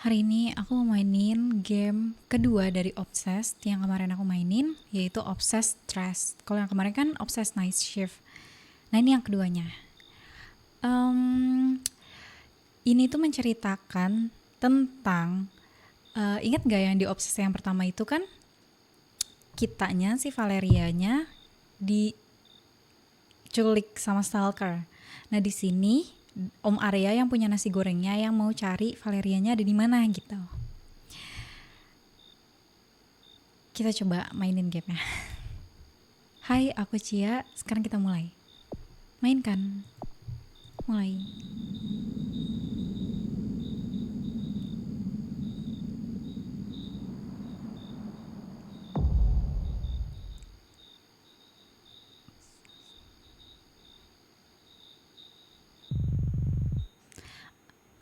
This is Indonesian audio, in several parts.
Hari ini aku mau mainin game kedua dari Obsessed yang kemarin aku mainin, yaitu Obsessed Stress. Kalau yang kemarin kan Obsessed Night Shift. Nah ini yang keduanya. Em, ini tuh menceritakan tentang, ingat gak yang di Obsessed yang pertama itu kan kitanya si Valerianya diculik sama stalker. Nah di sini Om Arya yang punya nasi gorengnya yang mau cari Valerianya ada di mana gitu. Kita coba mainin gamenya. Hai, aku Cia. Sekarang kita mulai. Mainkan. Mulai.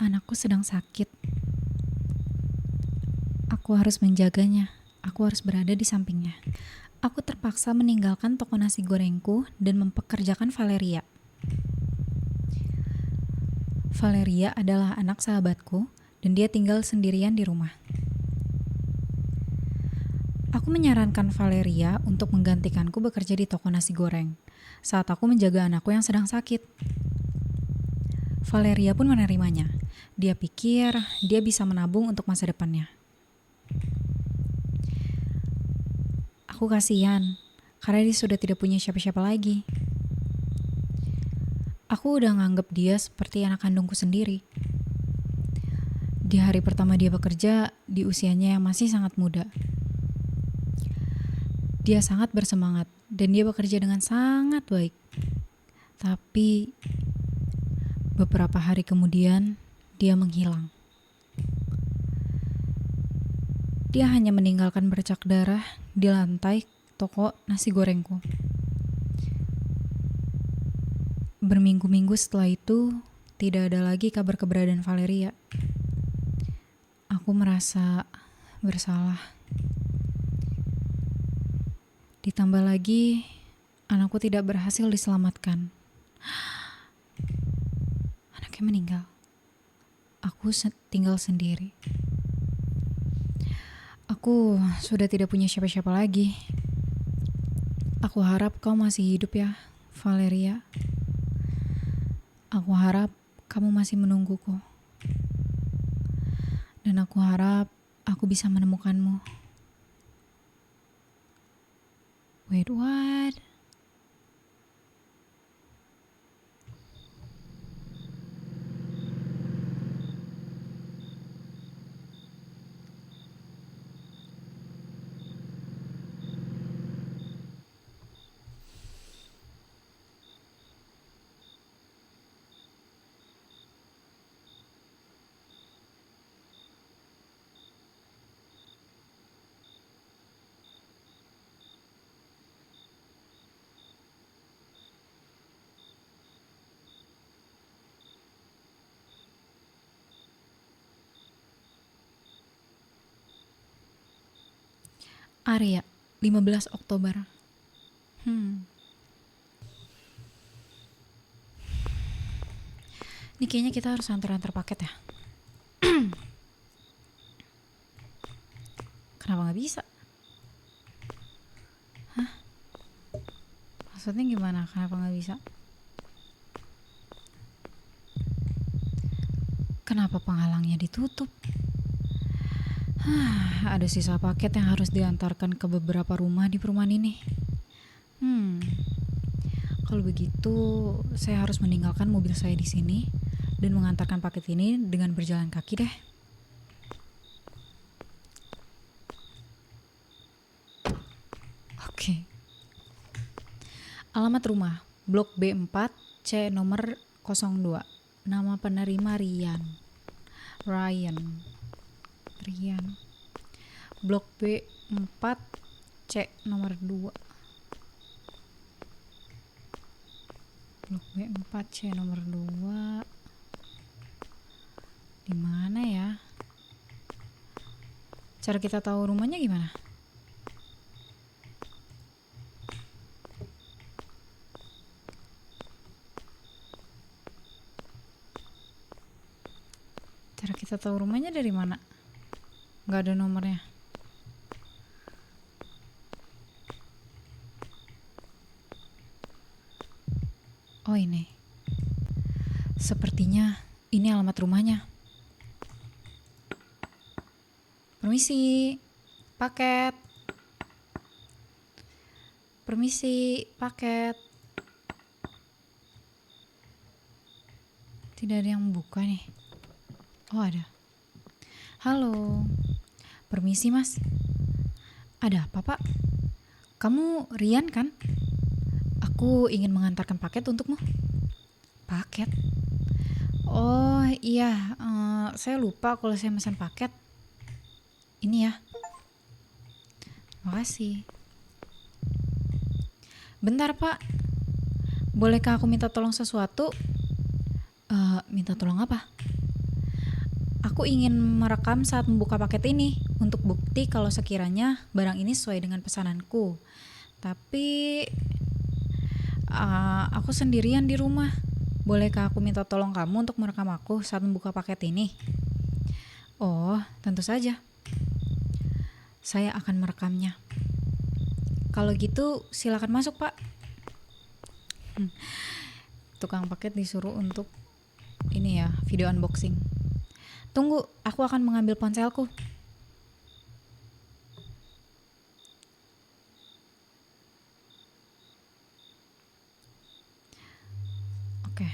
Anakku sedang sakit. Aku harus menjaganya. Aku harus berada di sampingnya. Aku terpaksa meninggalkan toko nasi gorengku dan mempekerjakan Valeria. Valeria adalah anak sahabatku dan dia tinggal sendirian di rumah. Aku menyarankan Valeria untuk menggantikanku bekerja di toko nasi goreng saat aku menjaga anakku yang sedang sakit. Valeria pun menerimanya. Dia pikir dia bisa menabung untuk masa depannya. Aku kasihan, karena dia sudah tidak punya siapa-siapa lagi. Aku udah nganggep dia seperti anak kandungku sendiri. Di hari pertama dia bekerja, di usianya yang masih sangat muda. Dia sangat bersemangat, dan dia bekerja dengan sangat baik. Tapi, beberapa hari kemudian, dia menghilang. Dia hanya meninggalkan bercak darah di lantai toko nasi gorengku. Berminggu-minggu setelah itu, tidak ada lagi kabar keberadaan Valeria. Aku merasa bersalah. Ditambah lagi, anakku tidak berhasil diselamatkan. Anaknya meninggal. Aku tinggal sendiri. Aku sudah tidak punya siapa-siapa lagi. Aku harap kau masih hidup ya, Valeria. Aku harap kamu masih menungguku. Dan aku harap aku bisa menemukanmu. Wait, what? Arya, 15 Oktober. Ini kayaknya kita harus antar-antar paket ya. Kenapa gak bisa? Hah? Maksudnya gimana? Kenapa gak bisa? Kenapa penghalangnya ditutup? Ada sisa paket yang harus diantarkan ke beberapa rumah di perumahan ini. Kalau begitu, saya harus meninggalkan mobil saya di sini dan mengantarkan paket ini dengan berjalan kaki deh. Oke. Alamat rumah, Blok B4, C nomor 02. Nama penerima Ryan. Blok B4, C nomor 2. Blok B4, C nomor 2. Di mana ya? Cara kita tahu rumahnya gimana? Cara kita tahu rumahnya dari mana? Gak ada nomornya. Oh ini. Sepertinya ini alamat rumahnya. Permisi, paket. Permisi, paket. Tidak ada yang buka nih. Oh ada. Halo. Permisi mas. Ada apa pak? Kamu Rian kan? Aku ingin mengantarkan paket untukmu. Paket? Oh iya, saya lupa kalau saya pesan paket. Ini ya. Makasih. Bentar pak, bolehkah aku minta tolong sesuatu? Minta tolong apa? Aku ingin merekam saat membuka paket ini untuk bukti kalau sekiranya barang ini sesuai dengan pesananku. Tapi aku sendirian di rumah. Bolehkah aku minta tolong kamu untuk merekam aku saat membuka paket ini? Oh, tentu saja. Saya akan merekamnya. Kalau gitu silakan masuk pak. Tukang paket disuruh untuk ini ya, video unboxing. Tunggu, aku akan mengambil ponselku. Oke.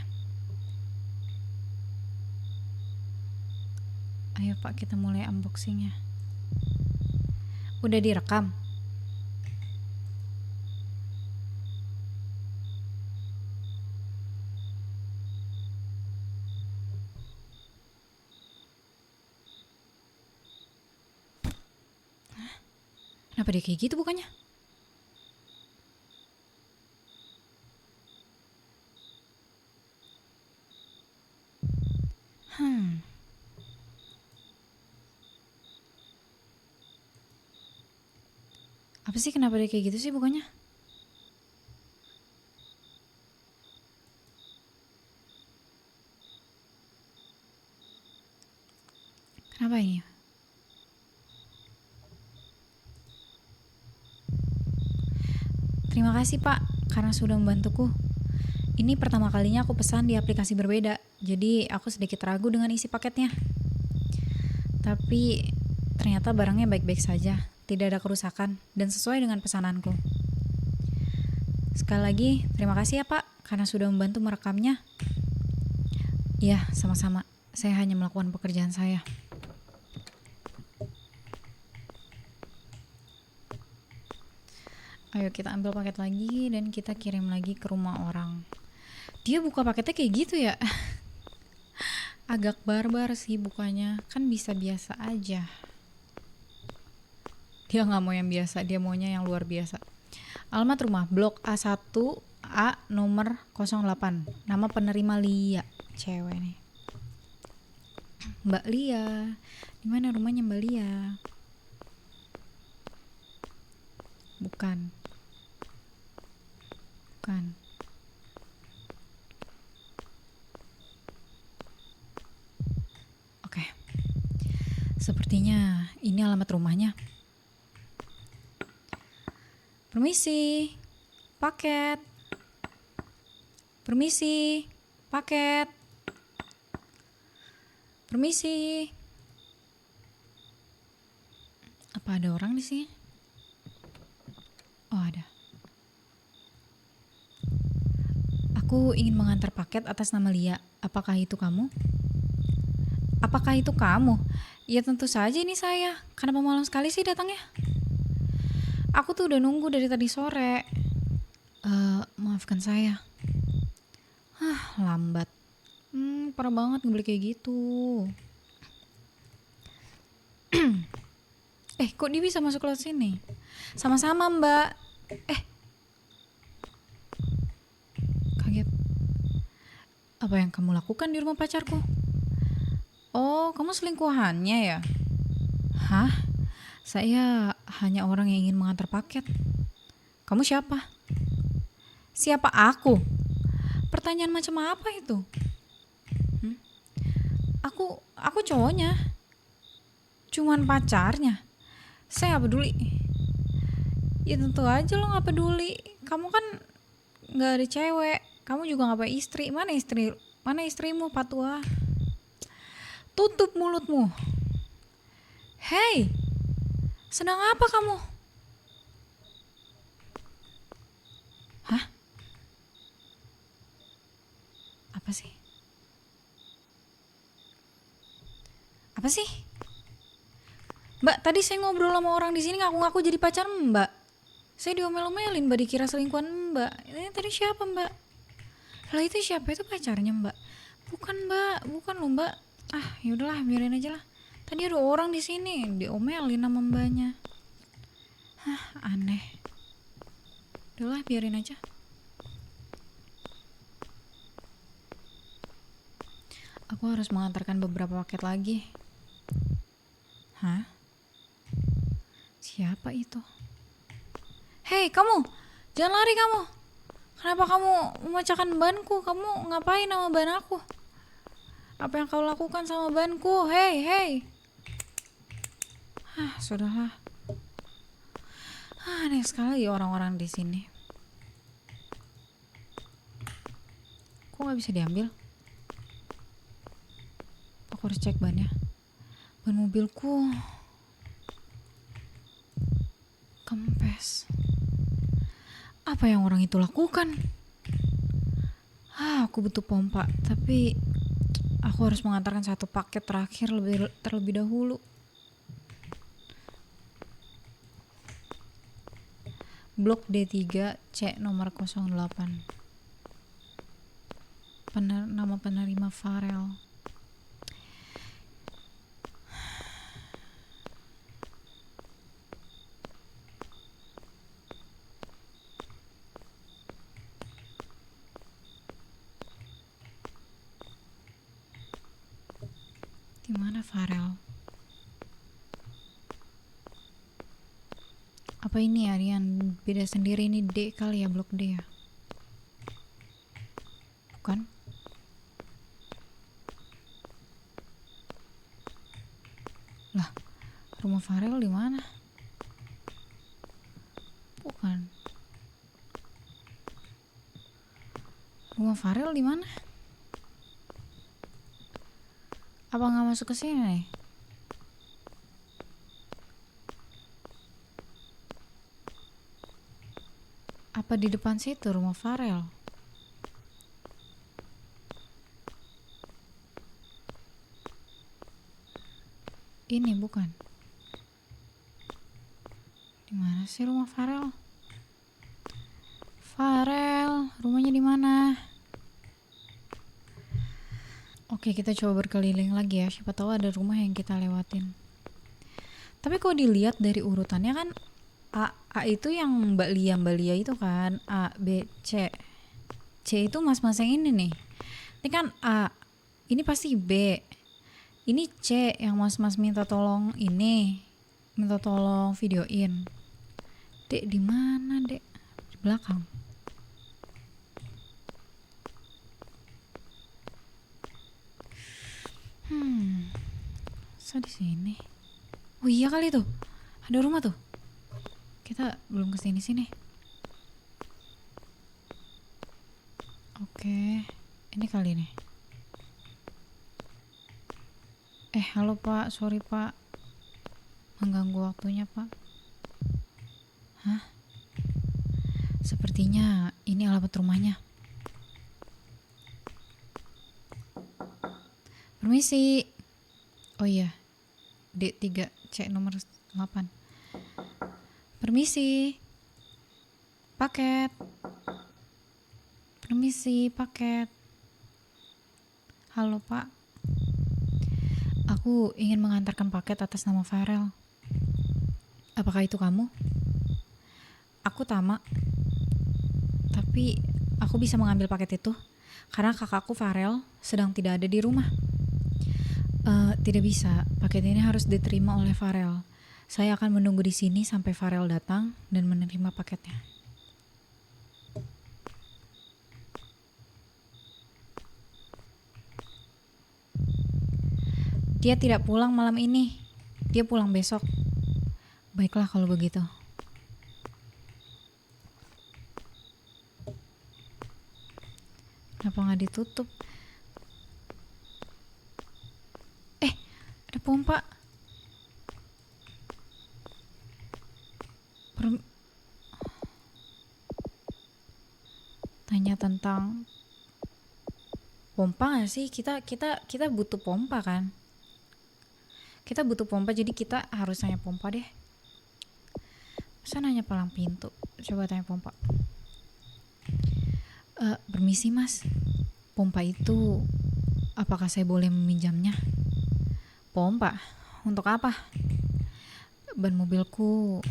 Ayo pak, kita mulai unboxingnya. Udah direkam? Kenapa dia kayak gitu bukannya? Apa sih, kenapa dia kayak gitu sih bukannya? Kenapa ini? Terima kasih pak, karena sudah membantuku. Ini pertama kalinya aku pesan di aplikasi berbeda, jadi aku sedikit ragu dengan isi paketnya. Tapi ternyata barangnya baik-baik saja, tidak ada kerusakan, dan sesuai dengan pesananku. Sekali lagi, terima kasih ya pak, karena sudah membantu merekamnya. Ya, sama-sama. Saya hanya melakukan pekerjaan saya. Ayo kita ambil paket lagi dan kita kirim lagi ke rumah orang. Dia buka paketnya kayak gitu ya? Agak barbar sih bukanya, kan bisa biasa aja. Dia nggak mau yang biasa, dia maunya yang luar biasa. Alamat rumah Blok A1A nomor 08. Nama penerima Lia, cewek nih. Mbak Lia, di mana rumahnya Mbak Lia? Bukan. Oke. Sepertinya ini alamat rumahnya. Permisi, paket. Permisi, paket. Permisi. Apa ada orang di sini? Oh, ada. Aku ingin mengantar paket atas nama Lia. Apakah itu kamu? Apakah itu kamu? Ya tentu saja ini saya. Kenapa malam sekali sih datangnya? Aku tuh udah nunggu dari tadi sore. Maafkan saya. Lambat. Parah banget ngebeli kayak gitu. Kok dia bisa masuk ke sini? Sama-sama mbak. Kaget. Apa yang kamu lakukan di rumah pacarku? Oh, kamu selingkuhannya ya? Hah? Saya hanya orang yang ingin mengantar paket. Kamu siapa? Siapa aku? Pertanyaan macam apa itu? aku cowoknya, cuman pacarnya. Saya nggak peduli. Ya tentu aja lo nggak peduli. Kamu kan nggak ada cewek. Kamu juga nggak punya istri. Mana istri? Mana istrimu, Patwa? Tutup mulutmu. Hei, sedang apa kamu? Hah? Apa sih? Apa sih? Mbak, tadi saya ngobrol sama orang di sini ngaku-ngaku jadi pacar Mbak. Saya diomel-omelin Mbak, dikira selingkuhan Mbak. Ini tadi siapa Mbak? Lah itu siapa? Itu pacarnya Mbak. Bukan Mbak, bukan loh Mbak. Ah, yaudahlah, biarin aja lah. Tadi ada orang di sini diomelin sama Mbaknya. Hah, aneh. Udahlah, biarin aja. Aku harus mengantarkan beberapa paket lagi. Hah? Siapa itu? Hei, kamu! Jangan lari kamu! Kenapa kamu memecahkan banku? Kamu ngapain sama ban aku? Apa yang kau lakukan sama banku? Hei, hei! Sudahlah. Aneh sekali orang-orang di sini. Kok nggak bisa diambil? Aku harus cek bannya. Ban mobilku kempes. Apa yang orang itu lakukan? Aku butuh pompa, tapi aku harus mengantarkan satu paket terakhir terlebih dahulu. Blok D3 C nomor 08. Nama penerima Farel. Di mana Farel? Apa ini Aryan beda sendiri, ini D kali ya, blok D ya? Bukan? Lah, rumah Farel di mana? Bukan. Rumah Farel di mana? Apa nggak masuk ke sini? Apa di depan situ rumah Farel? Ini bukan. Di mana sih rumah Farel? Farel, rumahnya di mana? Oke, kita coba berkeliling lagi ya. Siapa tahu ada rumah yang kita lewatin. Tapi kalau dilihat dari urutannya kan A itu yang Mbak Lia itu kan, A, B, C. C itu mas-mas yang ini nih. Ini kan A. Ini pasti B. Ini C yang mas-mas minta tolong ini. Minta tolong videoin. Dek di mana, Dek? Di belakang. Masa di sini? Oh iya kali tuh. Ada rumah tuh. Kita belum kesini sini. Oke, ini kali nih. Halo Pak, sorry Pak. Mengganggu waktunya Pak. Hah? Sepertinya ini alamat rumahnya. Permisi. Oh iya, D3 C nomor 8. Permisi. Paket. Permisi, paket. Halo Pak. Aku ingin mengantarkan paket atas nama Farel. Apakah itu kamu? Aku Tama. Tapi aku bisa mengambil paket itu karena kakakku Farel sedang tidak ada di rumah. Tidak bisa, paket ini harus diterima oleh Farel. Saya akan menunggu di sini sampai Farel datang dan menerima paketnya. Dia tidak pulang malam ini. Dia pulang besok. Baiklah kalau begitu. Kenapa nggak ditutup? Ada pompa. Tanya tentang pompa nggak sih? Kita butuh pompa kan? Kita butuh pompa, jadi kita harus tanya pompa deh. Masa nanya palang pintu? Coba tanya pompa. Permisi mas, pompa itu apakah saya boleh meminjamnya? Pompa? Untuk apa? Ban mobilku,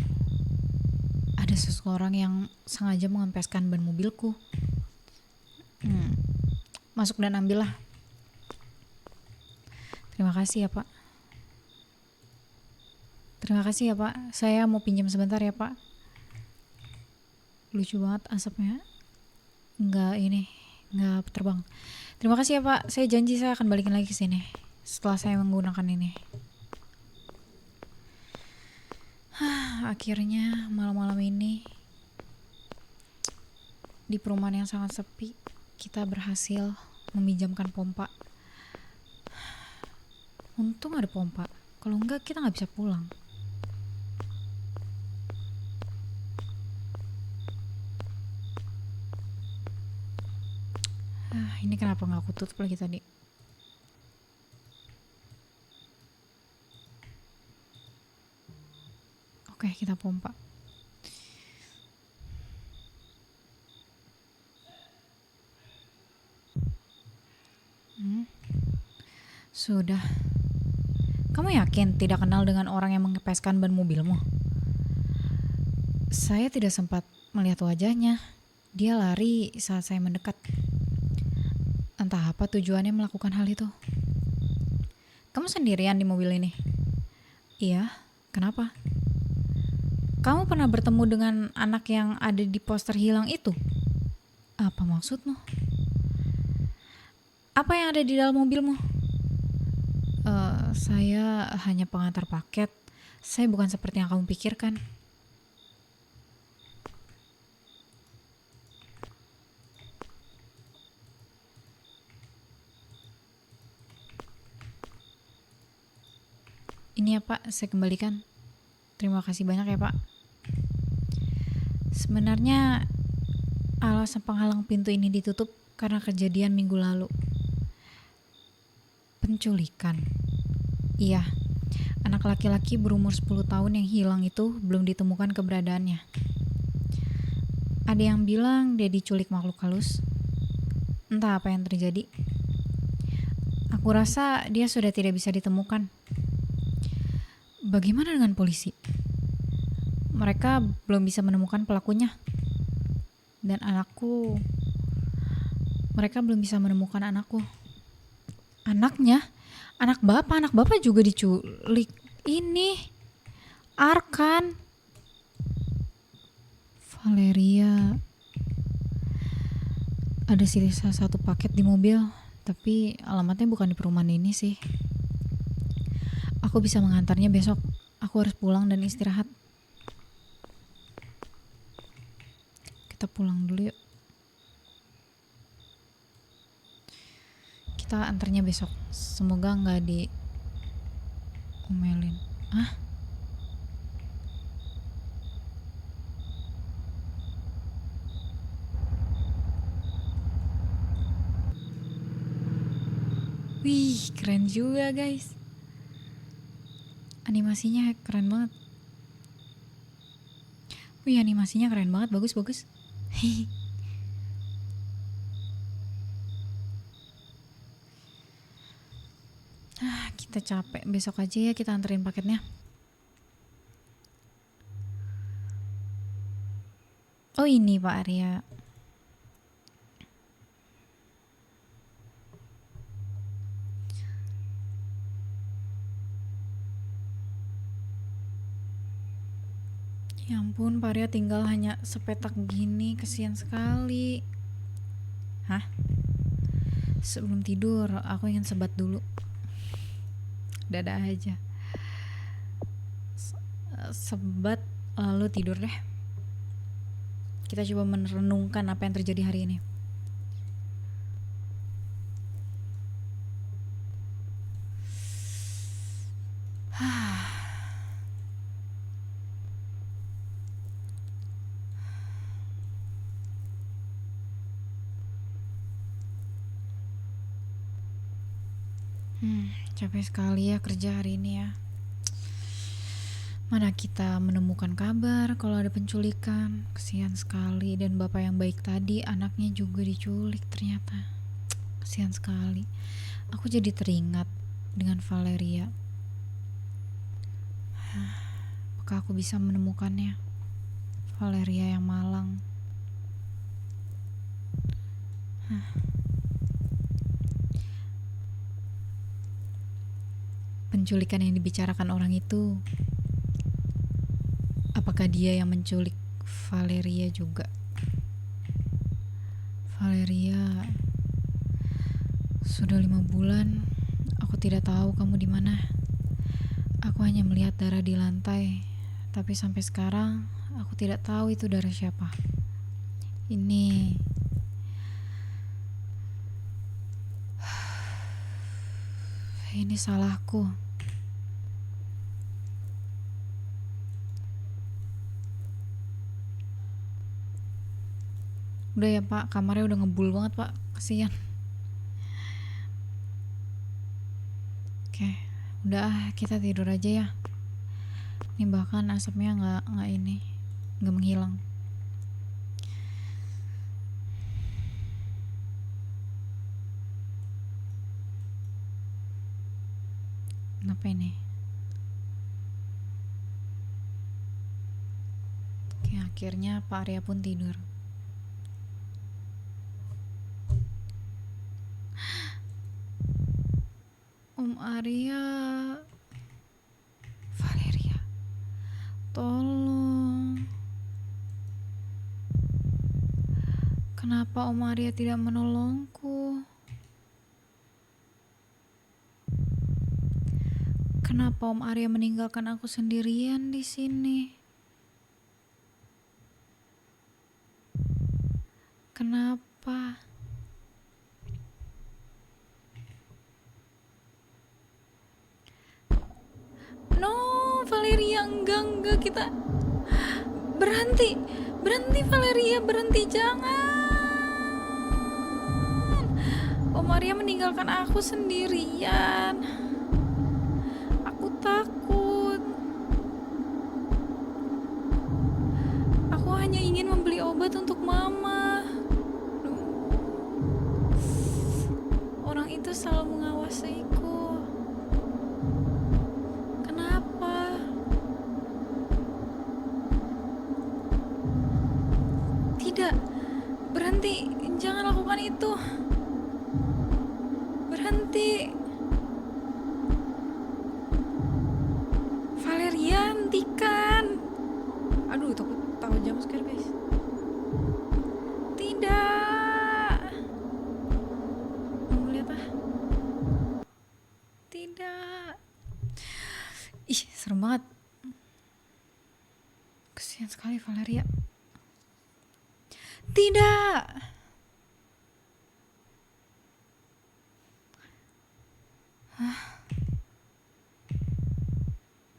ada seseorang yang sengaja mengempeskan ban mobilku. Masuk dan ambillah. Terima kasih ya pak. Terima kasih ya pak, saya mau pinjam sebentar ya pak. Lucu banget asapnya. Nggak terbang. Terima kasih ya pak, saya janji saya akan balikin lagi ke sini setelah saya menggunakan ini. Akhirnya malam-malam ini di perumahan yang sangat sepi kita berhasil meminjamkan pompa. Untung ada pompa, kalau enggak kita nggak bisa pulang. Ini kenapa nggak aku tutup lagi tadi? Oke, kita pompa. Sudah. Kamu yakin tidak kenal dengan orang yang mengepeskan ban mobilmu? Saya tidak sempat melihat wajahnya. Dia lari saat saya mendekat. Entah apa tujuannya melakukan hal itu. Kamu sendirian di mobil ini? Iya, kenapa? Kamu pernah bertemu dengan anak yang ada di poster hilang itu? Apa maksudmu? Apa yang ada di dalam mobilmu? Saya hanya pengantar paket. Saya bukan seperti yang kamu pikirkan. Ini ya Pak, saya kembalikan. Terima kasih banyak ya Pak. Sebenarnya alasan penghalang pintu ini ditutup karena kejadian minggu lalu. Penculikan. Iya, anak laki-laki berumur 10 tahun yang hilang itu belum ditemukan keberadaannya. Ada yang bilang dia diculik makhluk halus. Entah apa yang terjadi. Aku rasa dia sudah tidak bisa ditemukan. Bagaimana dengan polisi? Mereka belum bisa menemukan pelakunya. Dan anakku, mereka belum bisa menemukan anakku. Anaknya? Anak bapak juga diculik. Ini Arkan, Valeria. Ada sisa satu paket di mobil, tapi alamatnya bukan di perumahan ini sih. Aku bisa mengantarnya besok. Aku harus pulang dan istirahat. Kita pulang dulu yuk. Kita antarnya besok. Semoga nggak diomelin. Wih, keren juga guys. Animasinya keren banget. Wih, animasinya keren banget, bagus. Kita capek, besok aja ya kita anterin paketnya. Oh ini Pak Arya. Ya ampun, Pak Arya tinggal hanya sepetak gini, kesian sekali. Hah? Sebelum tidur, aku ingin sebat dulu. Dada aja. Sebat lalu tidur deh. Kita coba merenungkan apa yang terjadi hari ini. Capek sekali ya kerja hari ini ya. Mana kita menemukan kabar kalau ada penculikan. Kasihan sekali. Dan bapak yang baik tadi anaknya juga diculik ternyata. Kasihan sekali. Aku jadi teringat dengan Valeria. Apakah aku bisa menemukannya? Valeria yang malang. Penculikan yang dibicarakan orang itu, apakah dia yang menculik Valeria juga? Valeria, sudah 5 bulan aku tidak tahu kamu di mana. Aku hanya melihat darah di lantai, tapi sampai sekarang aku tidak tahu itu darah siapa. Ini salahku. Udah ya Pak, kamarnya udah ngebul banget Pak, kasihan. Oke, udah kita tidur aja ya. Ini bahkan asapnya nggak menghilang. Kenapa ini? Oke, akhirnya Pak Arya pun tidur. Om Arya, Valeria, tolong. Kenapa Om Arya tidak menolongku? Kenapa Om Arya meninggalkan aku sendirian di sini? Kenapa? No, Valeria, enggak, kita berhenti Valeria, berhenti, jangan. Om Arya meninggalkan aku sendirian. Aku takut. Aku hanya ingin membeli obat untuk mama. Orang itu selalu mengawasiku. Kenapa? Tidak, berhenti, jangan lakukan itu. Berhenti. Valeria, hentikan. Aduh, tahu jam scare guys. Tidak. Mau lihat ah? Tidak. Ih, serem banget. Kesian sekali Valeria. Tidak.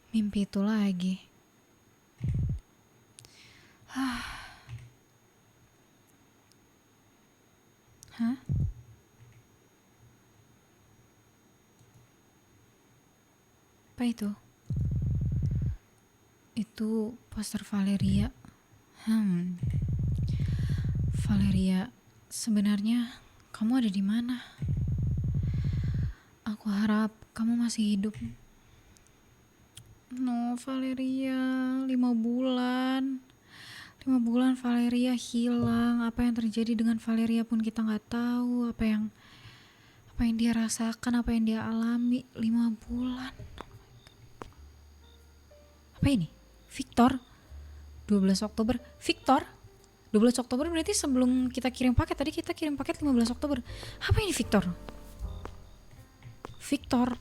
Mimpi itu lagi. Hah? Apa itu? Itu poster Valeria. Valeria, sebenarnya kamu ada di mana? Aku harap kamu masih hidup. No, Valeria, 5 bulan. 5 bulan Valeria hilang. Apa yang terjadi dengan Valeria pun kita nggak tahu. Apa yang dia rasakan, apa yang dia alami. 5 bulan. Apa ini? Victor? 12 Oktober. Victor? 12 Oktober berarti sebelum kita kirim paket. Tadi kita kirim paket 15 Oktober. Apa ini Victor? Victor?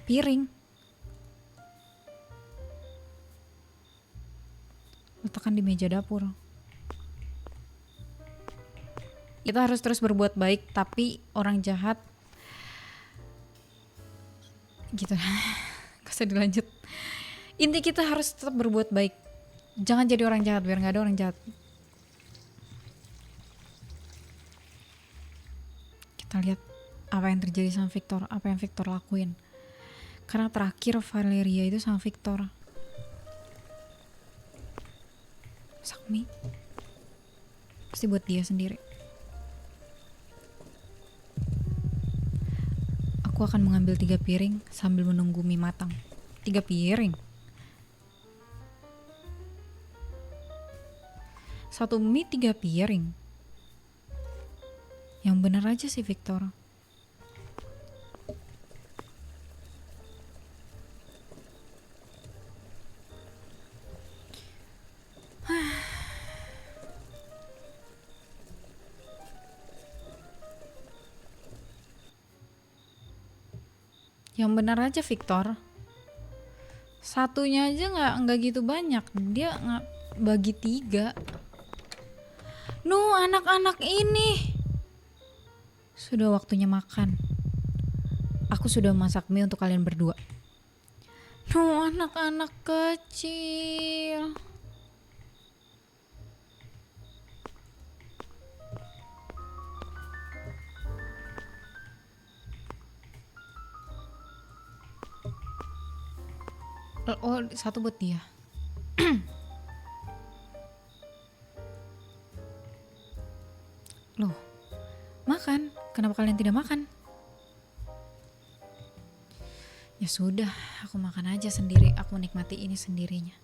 piring. Letakkan di meja dapur. Kita harus terus berbuat baik, tapi orang jahat gitu. Gak usah dilanjut. Inti kita harus tetap berbuat baik. Jangan jadi orang jahat biar gak ada orang jahat. Kita lihat apa yang terjadi sama Victor, apa yang Victor lakuin. Karena terakhir Valeria itu sama Victor. Masak mie pasti buat dia sendiri. Aku akan mengambil 3 piring sambil menunggu mie matang. 3 piring. 1 mie 3 piring. Yang bener aja sih Victor. Yang benar aja Victor. Satunya aja nggak gitu banyak. Dia nggak bagi 3. Nuh, anak-anak ini. Sudah waktunya makan. Aku sudah masak mie untuk kalian berdua. Nuh, anak-anak kecil. Oh, 1 buat dia. Loh, makan. Kenapa kalian tidak makan? Ya sudah, aku makan aja sendiri. Aku nikmati ini sendirinya.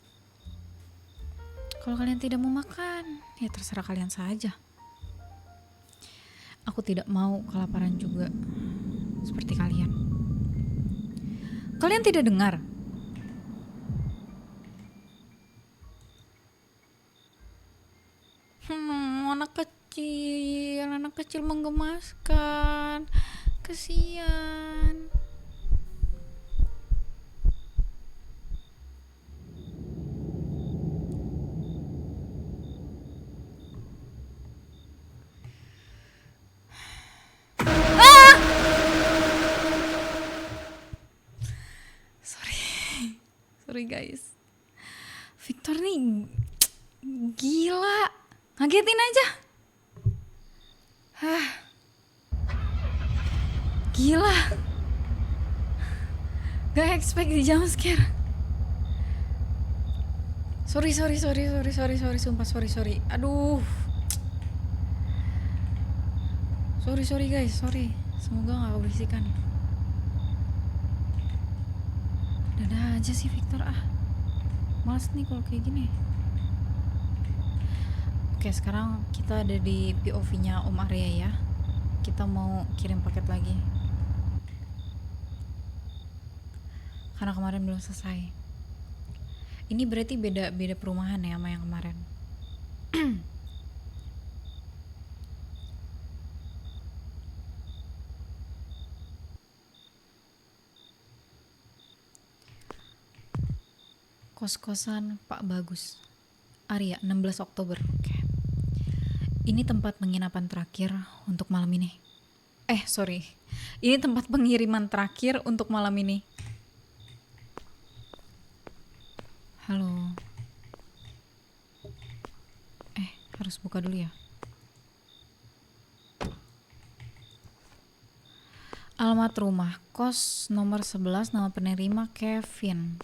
Kalau kalian tidak mau makan, ya terserah kalian saja. Aku tidak mau kelaparan juga seperti kalian. Kalian tidak dengar? Anak kecil menggemaskan. Kesian. Sorry guys. Victor nih gila. Ngagetin aja. Gila. Gak expect di jump scare. Sorry. Sumpah sorry. Aduh. Sorry guys, sorry. Semoga gak keberisikan. Dadah aja sih Victor, males nih kalau kayak gini. Oke, sekarang kita ada di POV-nya Om Arya ya. Kita mau kirim paket lagi. Karena kemarin belum selesai. Ini berarti beda perumahan ya sama yang kemarin. Kos-kosan Pak Bagus. Arya, 16 Oktober. Oke. Ini tempat penginapan terakhir untuk malam ini. Sorry. Ini tempat pengiriman terakhir untuk malam ini. Halo. Harus buka dulu ya. Alamat rumah, kos nomor 11, nama penerima Kevin.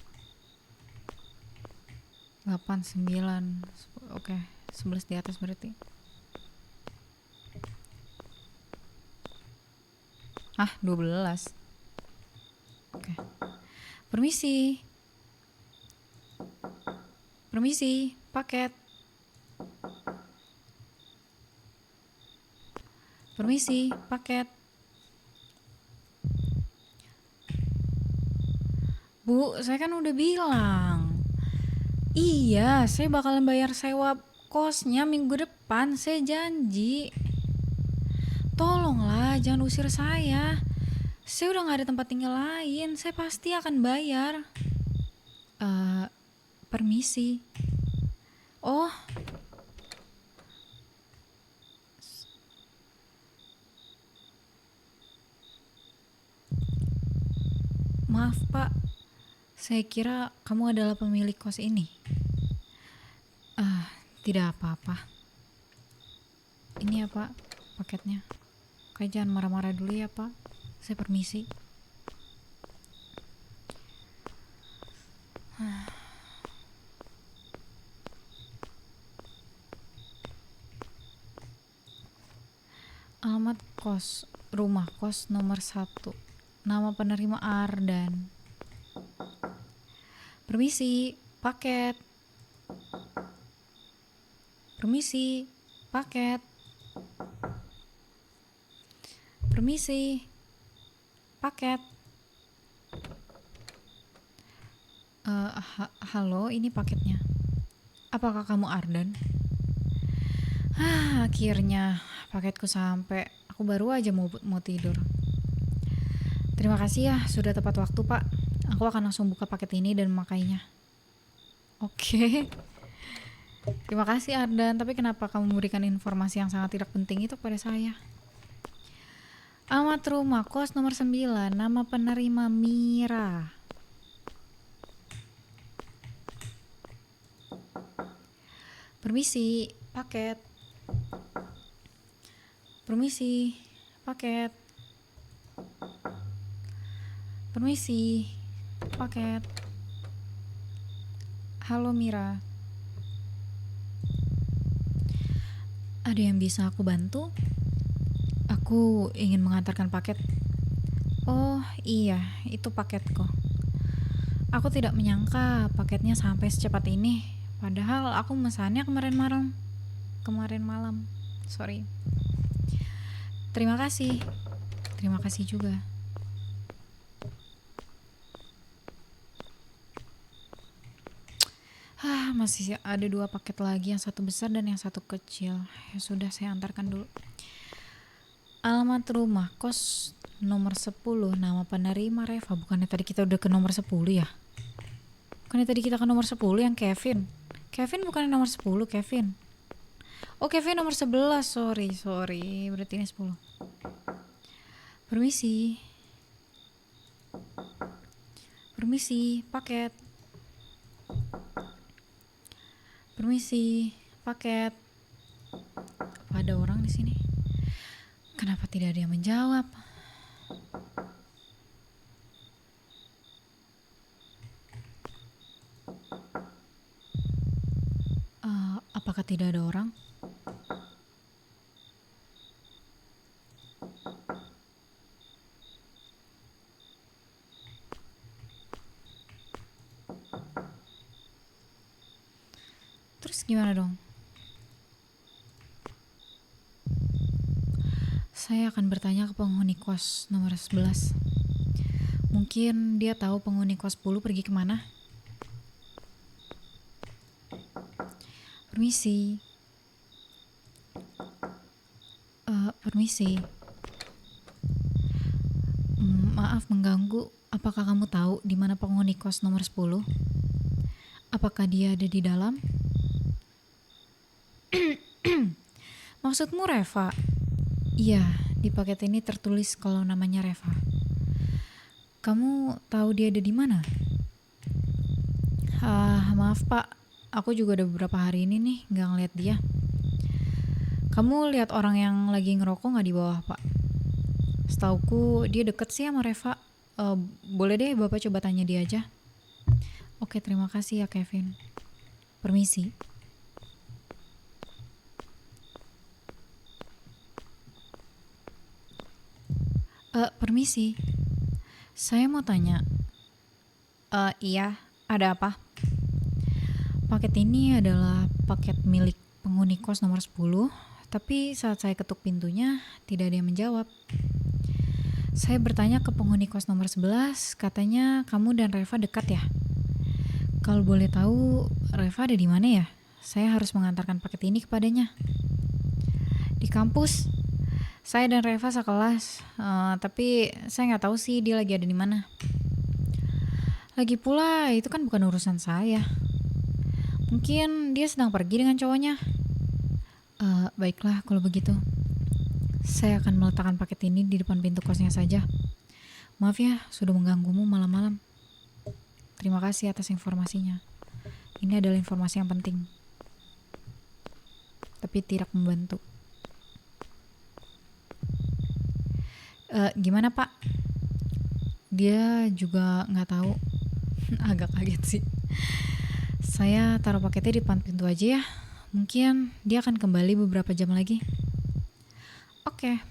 8, 9, oke, 11 di atas berarti. 12. Oke. Permisi, paket. Permisi, paket. Bu, saya kan udah bilang. Iya, saya bakalan bayar sewa kosnya minggu depan, saya janji. Tolonglah, jangan usir saya. Saya udah gak ada tempat tinggal lain. Saya pasti akan bayar. Eh, Permisi. Oh, maaf Pak. Saya kira kamu adalah pemilik kos ini. Tidak apa-apa. Ini ya Pak, paketnya. Kakak jangan marah-marah dulu ya Pak. Saya permisi. Alamat kos, rumah kos nomor 1. Nama penerima Ardan. Permisi, paket. Permisi, paket. Permisi, paket. Halo, ini paketnya. Apakah kamu Ardan? Akhirnya paketku sampai. Aku baru aja mau tidur. Terima kasih ya, sudah tepat waktu Pak. Aku akan langsung buka paket ini dan memakainya. Oke. Terima kasih Ardan, tapi kenapa kamu memberikan informasi yang sangat tidak penting itu kepada saya? Alamat rumah kos nomor 9, nama penerima Mira. Permisi, paket. Permisi, paket. Permisi, paket. Halo Mira. Ada yang bisa aku bantu? Aku ingin mengantarkan paket. Oh iya, itu paketku. Aku tidak menyangka paketnya sampai secepat ini. Padahal aku memesannya kemarin malam. Sorry. Terima kasih. Terima kasih juga. Masih ada 2 paket lagi, yang satu besar dan yang satu kecil. Ya sudah, saya antarkan dulu. Alamat rumah kos nomor 10, nama penerima Reva. Bukannya tadi kita udah ke nomor 10 ya? Bukannya tadi kita ke nomor 10 yang Kevin? Kevin bukannya nomor 10, Kevin. Oh, Kevin nomor 11. Sorry. Berarti ini 10. Permisi. Permisi, paket. Permisi, paket. Apa ada orang di sini? Kenapa tidak ada yang menjawab? Apakah tidak ada orang? Terus gimana dong? Saya akan bertanya ke penghuni kos nomor 11. Mungkin dia tahu penghuni kos 10 pergi kemana. Permisi. Permisi. Maaf mengganggu. Apakah kamu tahu di mana penghuni kos nomor 10? Apakah dia ada di dalam? Maksudmu Reva? Iya, di paket ini tertulis kalau namanya Reva. Kamu tahu dia ada di mana? Maaf Pak, aku juga udah beberapa hari ini nih nggak ngeliat dia. Kamu lihat orang yang lagi ngerokok nggak di bawah Pak? Setauku dia deket sih sama Reva. Boleh deh Bapak coba tanya dia aja. Oke, terima kasih ya Kevin. Permisi. Permisi. Saya mau tanya. Iya, ada apa? Paket ini adalah paket milik penghuni kos nomor 10, tapi saat saya ketuk pintunya, tidak ada yang menjawab. Saya bertanya ke penghuni kos nomor 11, katanya kamu dan Reva dekat ya? Kalau boleh tahu, Reva ada di mana ya? Saya harus mengantarkan paket ini kepadanya. Di kampus. Saya dan Reva sekelas, tapi saya nggak tahu sih dia lagi ada di mana. Lagi pula itu kan bukan urusan saya. Mungkin dia sedang pergi dengan cowoknya. Baiklah kalau begitu. Saya akan meletakkan paket ini di depan pintu kosnya saja. Maaf ya, sudah mengganggumu malam-malam. Terima kasih atas informasinya. Ini adalah informasi yang penting, tapi tidak membantu. Gimana Pak? Dia juga nggak tahu. Agak kaget sih. Saya taruh paketnya di depan pintu aja ya. Mungkin dia akan kembali beberapa jam lagi. Oke.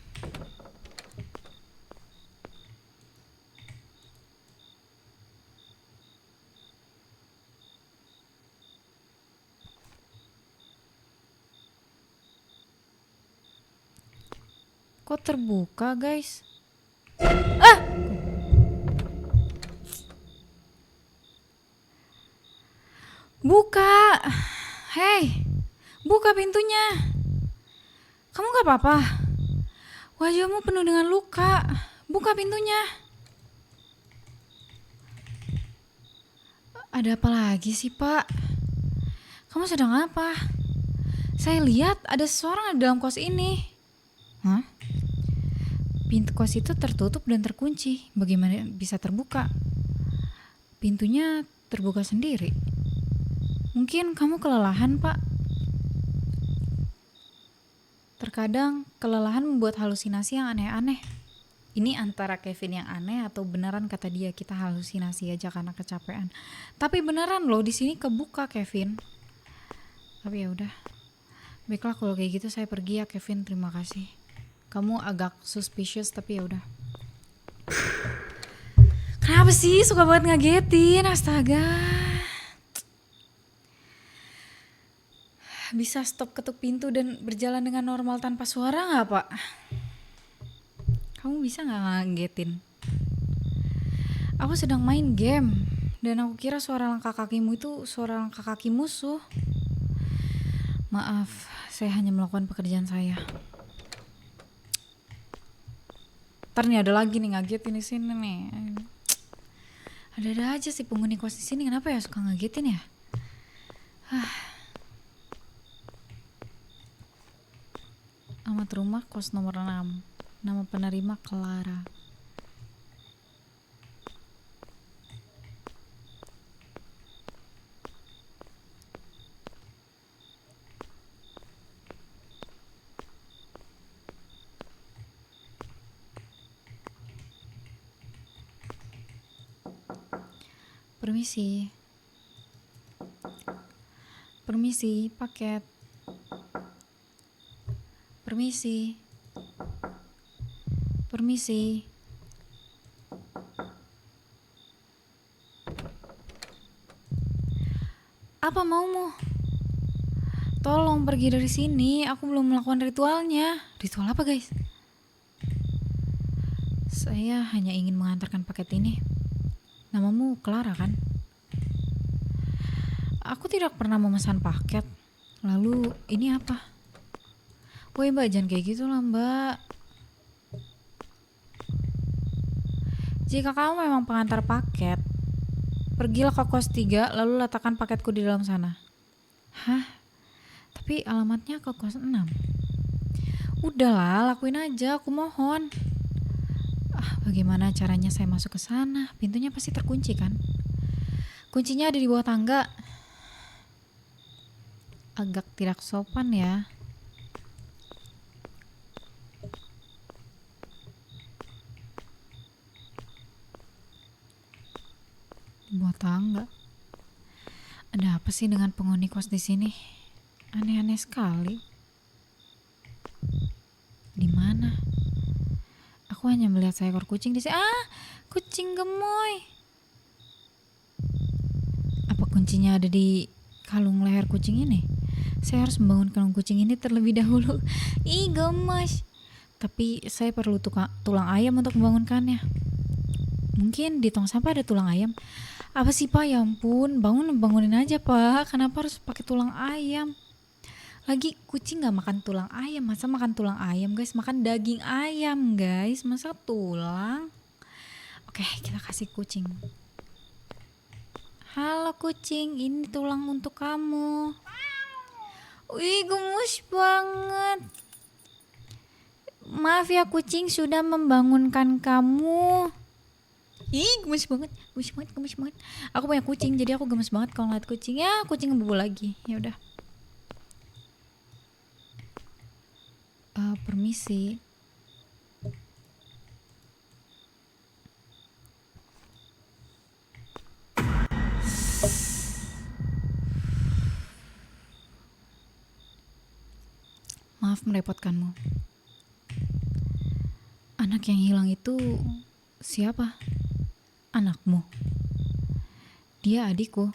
Kok terbuka, guys? Buka! Hei, buka pintunya. Kamu gak apa-apa? Wajahmu penuh dengan luka. Buka pintunya. Ada apa lagi sih, Pak? Kamu sedang apa? Saya lihat ada seseorang di dalam kos ini. Hah? Pintu kos itu tertutup dan terkunci. Bagaimana bisa terbuka? Pintunya terbuka sendiri. Mungkin kamu kelelahan, Pak. Terkadang kelelahan membuat halusinasi yang aneh-aneh. Ini antara Kevin yang aneh atau beneran kata dia kita halusinasi aja karena kecapean. Tapi beneran loh di sini kebuka, Kevin. Tapi ya udah. Baiklah kalau kayak gitu saya pergi ya, Kevin. Terima kasih. Kamu agak suspicious tapi ya udah. Kenapa sih suka banget ngagetin? Astaga. Bisa stop ketuk pintu dan berjalan dengan normal tanpa suara gak, Pak? Kamu bisa gak ngagetin? Aku sedang main game dan aku kira suara langkah kakimu itu suara langkah kaki musuh. Maaf, saya hanya melakukan pekerjaan saya. Ntar nih ada lagi nih ngagetin di sini nih. Ada aja sih penghuni kos di sini, kenapa ya suka ngagetin ya? Alamat rumah kos nomor 6. Nama penerima Clara. Permisi. Permisi, paket. Permisi. Permisi. Apa maumu? Tolong pergi dari sini, aku belum melakukan ritualnya. Ritual apa, guys? Saya hanya ingin mengantarkan paket ini. Namamu Clara kan? Aku tidak pernah memesan paket. Lalu ini apa? Woi mbak, jangan kayak gitu lah mbak. Jika kamu memang pengantar paket, pergilah ke kos 3 lalu letakkan paketku di dalam sana. Hah? Tapi alamatnya ke kos 6. Udahlah, lakuin aja, aku mohon. Bagaimana caranya saya masuk ke sana? Pintunya pasti terkunci kan? Kuncinya ada di bawah tangga. Agak tidak sopan ya. Di bawah tangga. Ada apa sih dengan penghuni kos di sini? Aneh-aneh sekali. Di mana? Aku hanya melihat seekor kucing di sini. Kucing gemoy. Apa kuncinya ada di kalung leher kucing ini? Saya harus membangun kalung kucing ini terlebih dahulu. Ih, gemes. Tapi saya perlu tulang ayam untuk membangunkannya. Mungkin di tong sampah ada tulang ayam. Apa sih Pak? Ya ampun, bangunin aja Pak. Kenapa harus pakai tulang ayam? Lagi kucing nggak makan tulang ayam, masa makan tulang ayam guys, makan daging ayam guys, masa tulang. Oke, kita kasih kucing. Halo kucing, ini tulang untuk kamu. Wih, gemes banget. Maaf ya kucing, sudah membangunkan kamu. Ih, gemes banget, gemes banget, gemes banget. Aku punya kucing, jadi aku gemes banget kalau ngeliat kucing. Ya, kucing ngebubul lagi. Ya udah. Permisi. Maaf merepotkanmu. Anak yang hilang itu siapa? Anakmu. Dia adikku.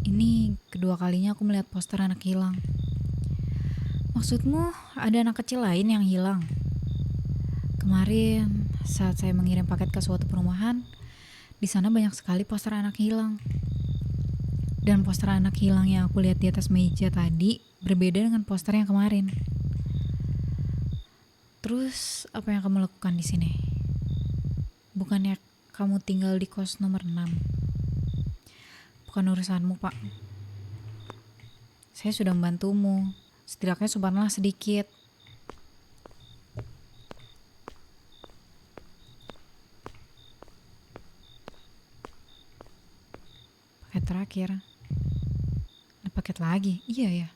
Ini kedua kalinya aku melihat poster anak hilang. Maksudmu ada anak kecil lain yang hilang? Kemarin saat saya mengirim paket ke suatu perumahan, di sana banyak sekali poster anak hilang. Dan poster anak hilang yang aku lihat di atas meja tadi berbeda dengan poster yang kemarin. Terus apa yang kamu lakukan di sini? Bukannya kamu tinggal di kos nomor 6? Bukan urusanmu, Pak. Saya sudah membantumu. Setidaknya sopanlah sedikit. Paket terakhir. Ada paket lagi? Iya ya.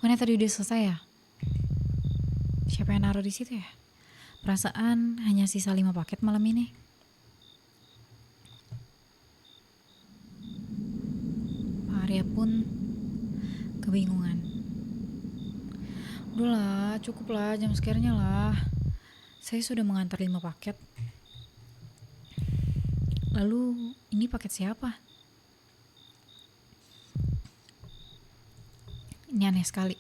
Bukannya tadi udah selesai ya? Siapa yang naruh di situ ya? Perasaan hanya sisa 5 paket malam ini. Pak Arya pun kebingungan. Udahlah, cukup lah, jam sekarangnya lah. Saya sudah mengantar 5 paket. Lalu, ini paket siapa? Ini aneh sekali.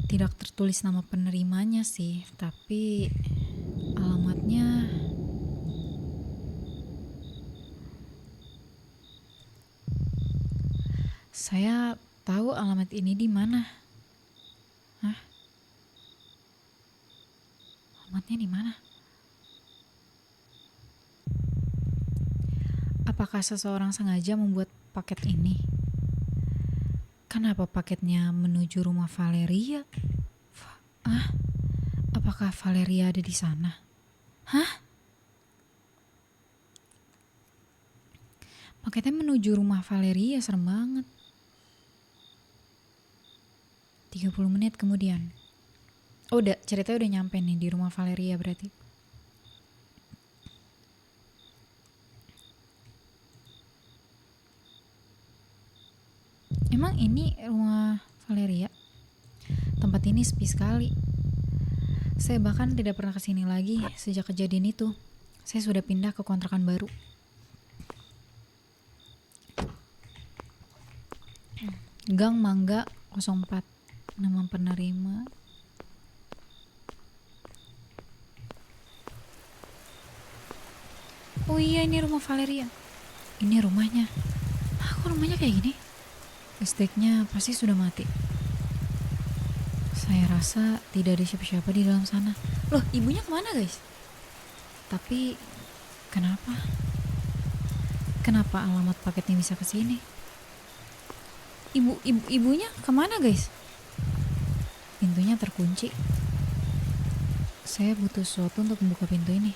Tidak tertulis nama penerimanya sih, tapi alamatnya... Saya tahu alamat ini di mana. Hah? Alamatnya di mana? Apakah seseorang sengaja membuat paket ini? Kenapa paketnya menuju rumah Valeria? Apakah Valeria ada di sana? Hah? Paketnya menuju rumah Valeria, serem banget. 30 menit kemudian. Oh, ceritanya udah nyampe nih di rumah Valeria berarti. Emang ini rumah Valeria? Tempat ini sepi sekali. Saya bahkan tidak pernah kesini lagi sejak kejadian itu. Saya sudah pindah ke kontrakan baru. Gang Mangga 04. Nama penerima. Oh iya, ini rumah Valeria. Ini rumahnya. Kok rumahnya kayak gini? Listriknya pasti sudah mati. Saya rasa tidak ada siapa-siapa di dalam sana. Loh, ibunya kemana guys? Tapi kenapa? Kenapa alamat paketnya bisa ke sini? Ibunya kemana guys? Pintunya terkunci. Saya butuh sesuatu untuk membuka pintu ini.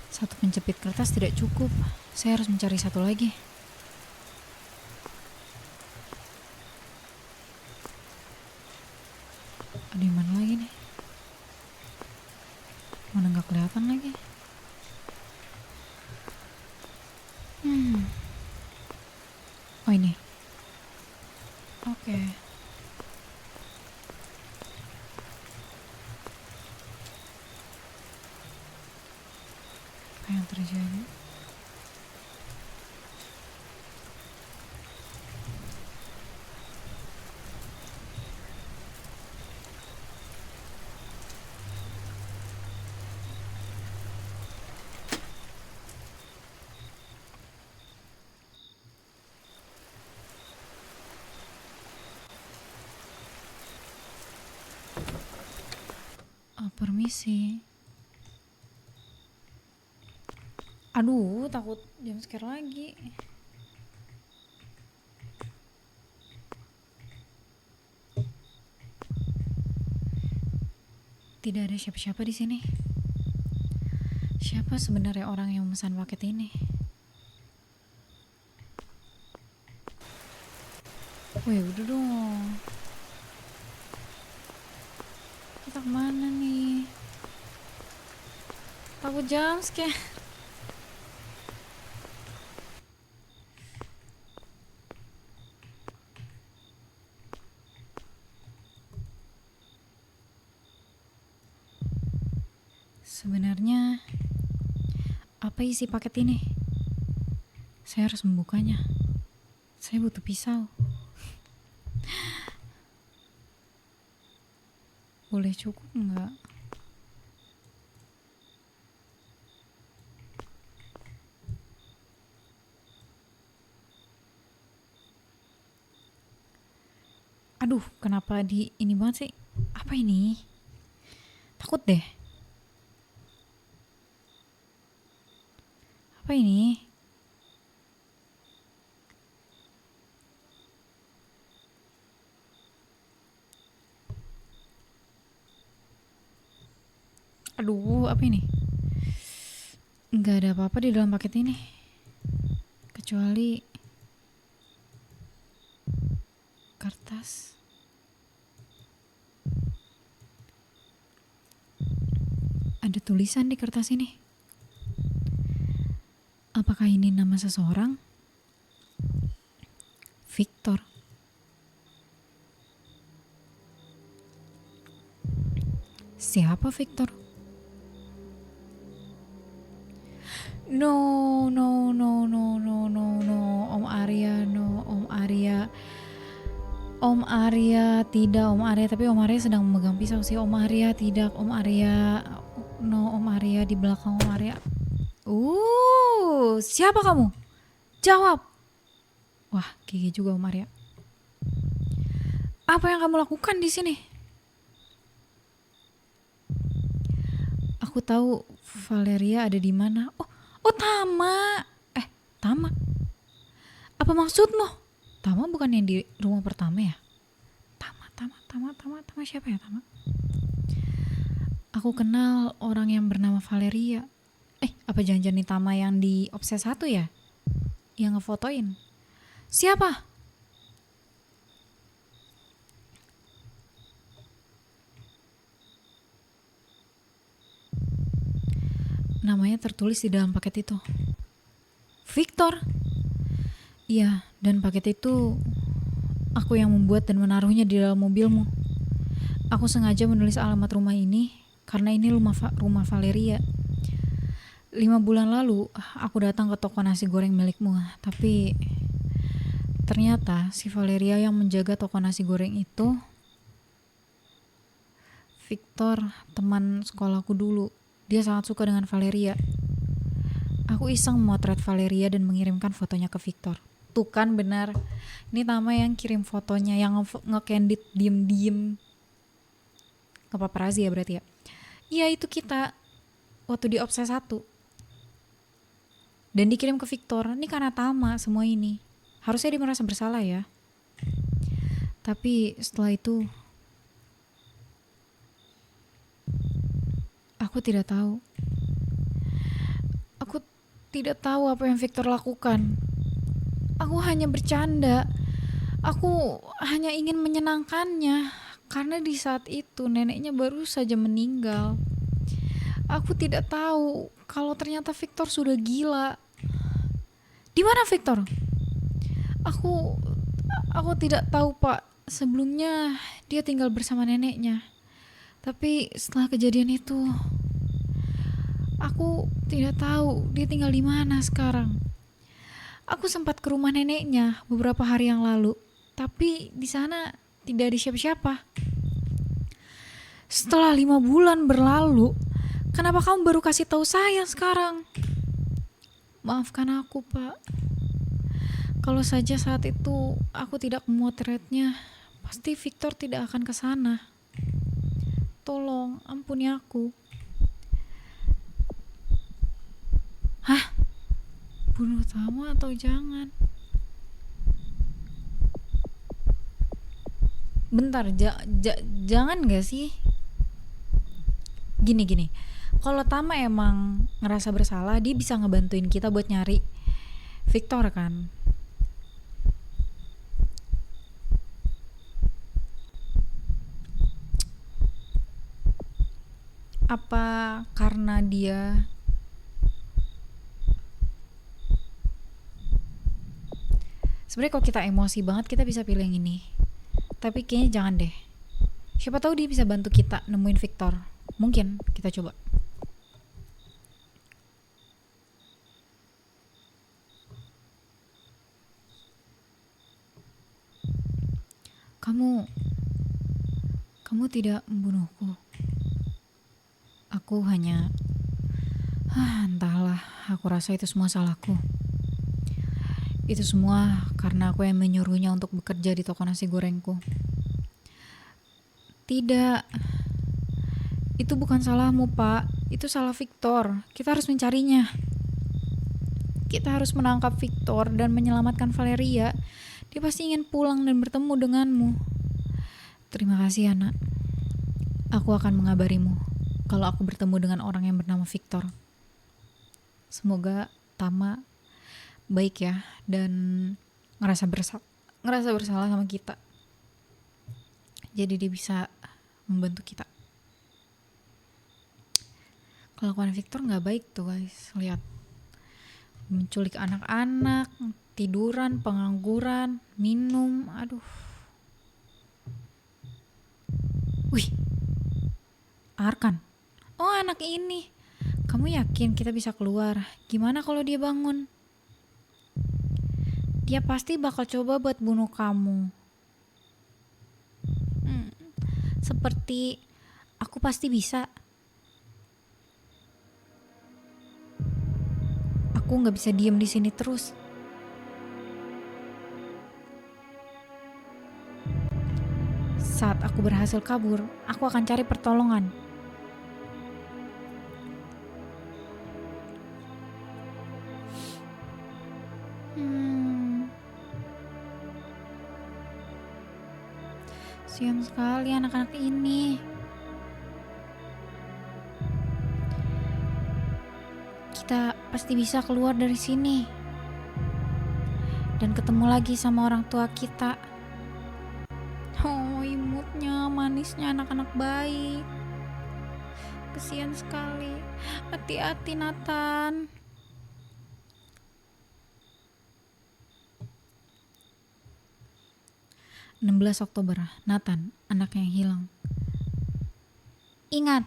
Satu penjepit kertas tidak cukup. Saya harus mencari satu lagi. Ada di mana lagi nih? Mana nggak kelihatan lagi? Oh ini. Oke. Apa yang terjadi? Permisi. Aduh, takut jam scare lagi. Tidak ada siapa-siapa di sini. Siapa sebenarnya orang yang memesan paket ini? Wih, udah dong. Kita kemana nih? Takut jam scare. Sebenarnya apa isi paket ini? Saya harus membukanya. Saya butuh pisau. Boleh cukup nggak? Aduh, kenapa di ini banget sih? Apa ini? Takut deh. Apa ini? Aduh, apa ini? Nggak ada apa-apa di dalam paket ini. Kecuali kertas. Ada tulisan di kertas ini. Apakah ini nama seseorang? Victor. Siapa Victor? No, no, no, no, no, no, no. Om Arya, no, Om Arya. Om Arya, tidak Om Arya, tapi Om Arya sedang memegang pisau sih. Om Arya, tidak Om Arya. No, Om Arya di belakang Om Arya. Siapa kamu? Jawab. Wah, gigi juga Om Arya. Apa yang kamu lakukan di sini? Aku tahu Valeria ada di mana. Oh, Tama. Tama. Apa maksudmu? Tama bukan yang di rumah pertama ya? Tama siapa ya Tama? Aku kenal orang yang bernama Valeria. Apa jangan-jangan nih Tama yang di Obses 1 ya? Yang ngefotoin. Siapa? Namanya tertulis di dalam paket itu. Victor. Iya, dan paket itu aku yang membuat dan menaruhnya di dalam mobilmu. Aku sengaja menulis alamat rumah ini karena ini rumah Valeria. 5 bulan lalu aku datang ke toko nasi goreng milikmu, tapi ternyata si Valeria yang menjaga toko nasi goreng itu Victor, teman sekolahku dulu. Dia sangat suka dengan Valeria. Aku iseng memotret Valeria dan mengirimkan fotonya ke Victor. Tuh kan benar. Ini Tama yang kirim fotonya, yang nge-candid diem-diem. Ke paparazzi ya berarti ya? Iya, itu kita waktu di Obses 1. Dan dikirim ke Victor. Ini karena Tama semua ini. Harusnya dia merasa bersalah ya. Tapi setelah itu aku tidak tahu. Aku tidak tahu apa yang Victor lakukan. Aku hanya bercanda. Aku hanya ingin menyenangkannya. Karena di saat itu neneknya baru saja meninggal. Aku tidak tahu kalau ternyata Victor sudah gila. Di mana Victor? Aku tidak tahu, Pak. Sebelumnya dia tinggal bersama neneknya. Tapi setelah kejadian itu, aku tidak tahu dia tinggal di mana sekarang. Aku sempat ke rumah neneknya beberapa hari yang lalu, tapi di sana tidak ada siapa-siapa. Setelah 5 bulan berlalu, kenapa kamu baru kasih tahu saya sekarang? Maafkan aku, Pak. Kalau saja saat itu aku tidak memotretnya, pasti Victor tidak akan ke sana. tolong ampuni aku. Hah? Bunuh kamu atau jangan? Bentar, jangan gak sih? Gini. Kalau Tama emang ngerasa bersalah, dia bisa ngebantuin kita buat nyari Victor kan? Apa karena dia sebenarnya kalau kita emosi banget kita bisa pilih yang ini. Tapi kayaknya jangan deh. Siapa tahu dia bisa bantu kita nemuin Victor. Mungkin kita coba. Kamu tidak membunuhku. Aku hanya entahlah, aku rasa itu semua salahku. Itu semua karena aku yang menyuruhnya untuk bekerja di toko nasi gorengku. Tidak, itu bukan salahmu, Pak. Itu salah Victor. Kita harus mencarinya. Kita harus menangkap Victor dan menyelamatkan Valeria. Dia pasti ingin pulang dan bertemu denganmu. Terima kasih, anak. Aku akan mengabarimu kalau aku bertemu dengan orang yang bernama Victor. Semoga Tama baik ya dan ngerasa bersalah sama kita. Jadi dia bisa membantu kita. Kelakuan Victor nggak baik tuh guys, lihat. Menculik anak-anak, tiduran, pengangguran, minum, aduh. Wih, Arkan. Oh, anak ini. Kamu yakin kita bisa keluar? Gimana kalau dia bangun? Dia pasti bakal coba buat bunuh kamu. Seperti aku pasti bisa. Aku nggak bisa diem di sini terus. Saat aku berhasil kabur, aku akan cari pertolongan. Kasihan sekali anak-anak ini. Kita pasti bisa keluar dari sini dan ketemu lagi sama orang tua kita. Oh, imutnya, manisnya anak-anak baik. Kasihan sekali. Hati-hati, Nathan. Oktober, Nathan, anak yang hilang. Ingat,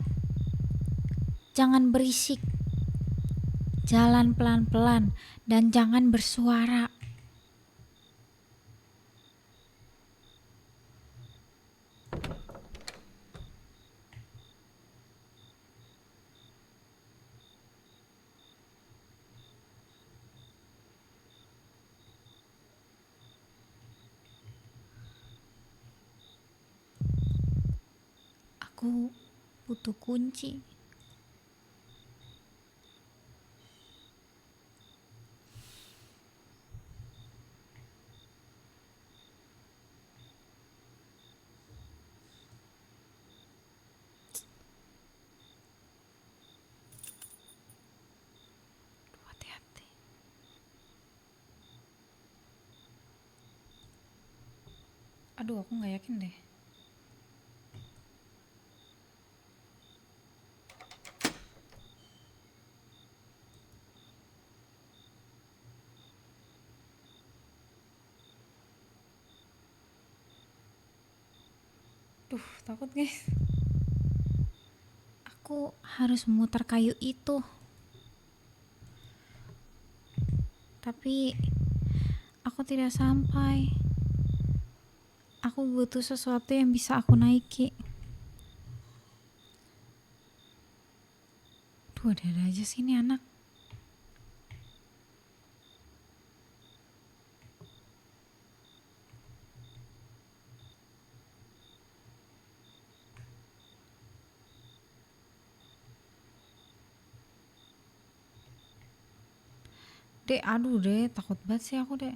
jangan berisik. Jalan pelan-pelan dan jangan bersuara. Aku butuh kunci. Hati-hati. Aduh, aku gak yakin deh. Duh, takut guys. Aku harus memutar kayu itu. Tapi aku tidak sampai. Aku butuh sesuatu yang bisa aku naiki. Duh, ada aja sih ini anak. Dek, aduh dek, takut banget sih aku dek.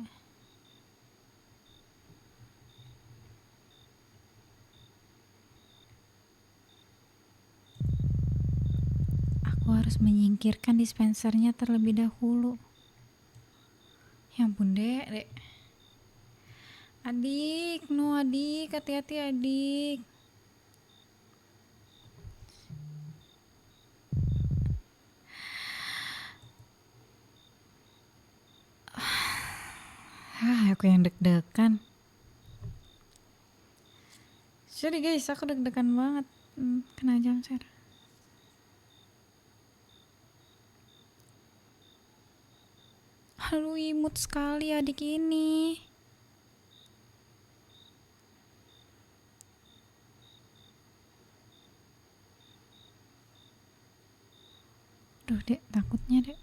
Aku harus menyingkirkan dispensernya terlebih dahulu. Ya ampun dek, dek. Adik, no adik, hati-hati adik. Aku yang deg-degan. Sorry guys, aku deg-degan banget. Kena jam share. Aduh, imut sekali adik ini. Duh dek, takutnya dek.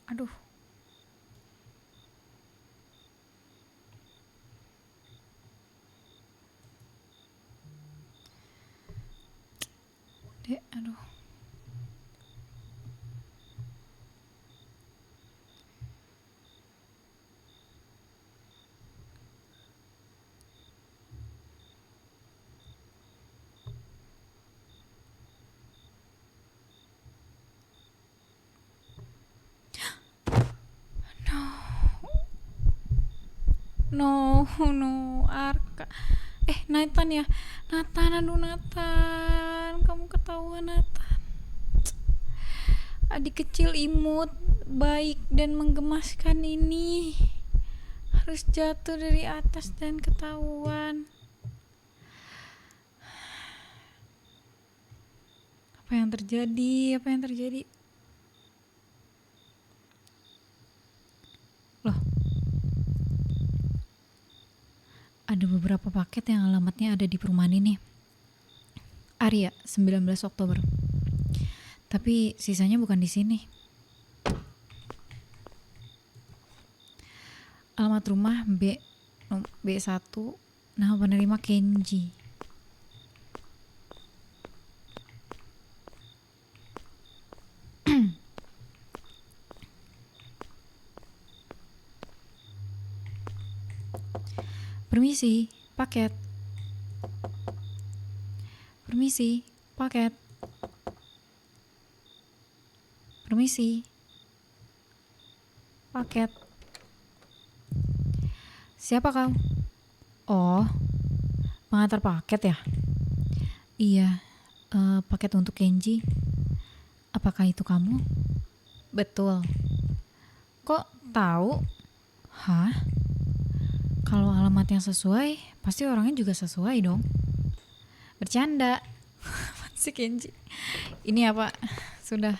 Aduh. Dek, aduh. No, Arka. Nathan ya. Nathan, aduh Nathan. Kamu ketahuan Nathan. Adik kecil imut, baik dan menggemaskan ini harus jatuh dari atas dan ketahuan. Apa yang terjadi? Loh, ada beberapa paket yang alamatnya ada di perumahan ini. Arya, 19 Oktober. Tapi sisanya bukan di sini. Alamat rumah B1, nama penerima Kenji. Permisi, paket. Permisi, paket. Permisi, paket. Siapa kau? Oh, pengantar paket ya? Iya, paket untuk Kenji. Apakah itu kamu? Betul. Kok tahu? Hah? Kalau alamatnya sesuai, pasti orangnya juga sesuai dong. Bercanda. Si Kenji. Ini apa? Sudah.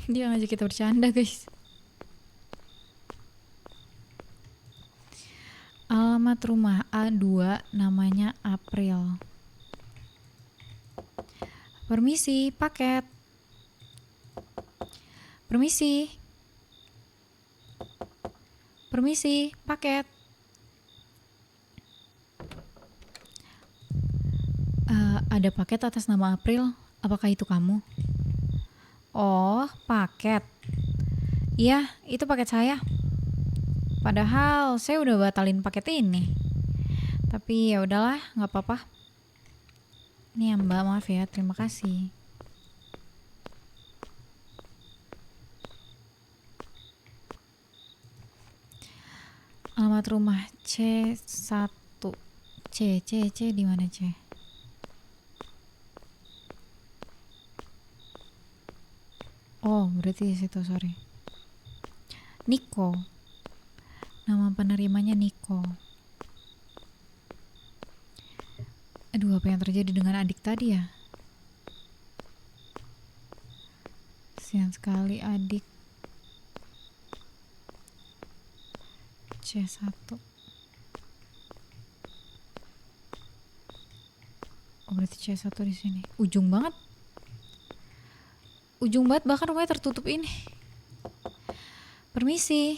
Dia ngajak kita bercanda, guys. Alamat rumah A2, namanya April. Permisi, paket. Permisi. Permisi, paket. Ada paket atas nama April. Apakah itu kamu? Oh, paket. Iya, itu paket saya. Padahal saya udah batalin paket ini. Tapi ya udahlah, nggak apa-apa. Ini ya Mbak, maaf ya, terima kasih. Alamat rumah C1. C di mana C? Oh, berarti di situ, sorry. Niko. Nama penerimanya Niko. Aduh, apa yang terjadi dengan adik tadi ya? Sian sekali adik. C1. Oh, berarti C1 di sini. Ujung banget. Ujung banget, bahkan rumahnya tertutup ini. Permisi.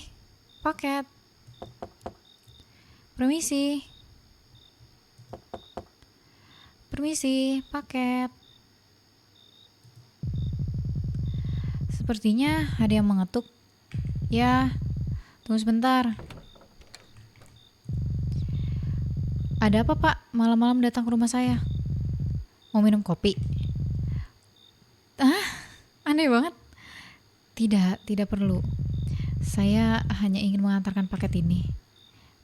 Paket. Permisi. Permisi, paket. Sepertinya ada yang mengetuk. Ya, tunggu sebentar. Ada apa, Pak? Malam-malam datang ke rumah saya. Mau minum kopi? Aneh banget. Tidak perlu. Saya hanya ingin mengantarkan paket ini.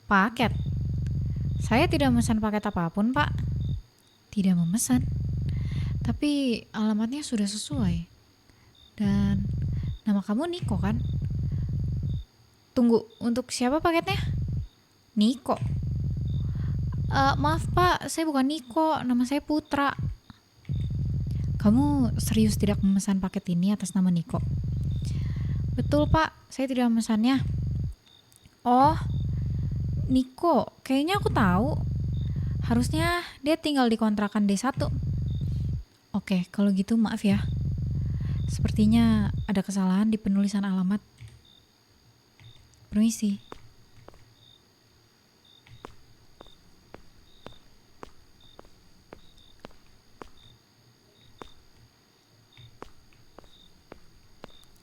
Paket? Saya tidak memesan paket apapun, Pak. Tidak memesan. Tapi alamatnya sudah sesuai. Dan nama kamu Niko kan? Tunggu, untuk siapa paketnya? Niko. Maaf Pak, saya bukan Niko, nama saya Putra. Kamu serius tidak memesan paket ini atas nama Niko? Betul Pak, saya tidak memesannya. Oh, Niko, kayaknya aku tahu. Harusnya dia tinggal di kontrakan D1. Oke, kalau gitu maaf ya. Sepertinya ada kesalahan di penulisan alamat. Permisi.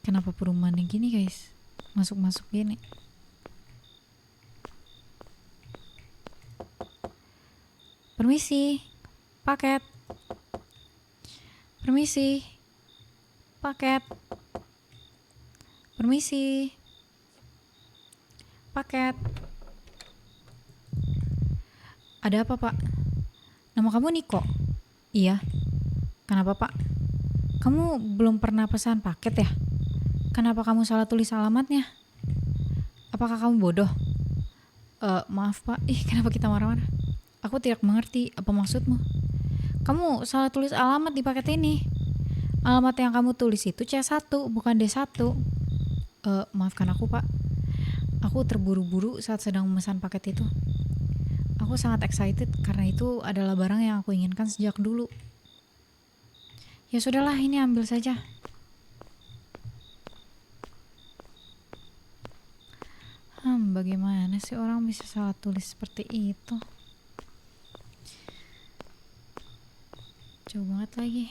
Kenapa perumahannya gini guys? Masuk-masuk gini. Permisi, paket. Permisi, paket. Permisi, paket. Ada apa Pak? Nama kamu Niko? Iya. Kenapa Pak? Kamu belum pernah pesan paket ya? Kenapa kamu salah tulis alamatnya? Apakah kamu bodoh? Maaf Pak. Kenapa kita marah-marah? Aku tidak mengerti apa maksudmu. Kamu salah tulis alamat di paket ini. Alamat yang kamu tulis itu C1, bukan D1. Maafkan aku Pak. Aku terburu-buru saat sedang memesan paket itu. Aku sangat excited karena itu adalah barang yang aku inginkan sejak dulu. Ya sudahlah, ini ambil saja. Bagaimana sih orang bisa salah tulis seperti itu? Jauh banget lagi.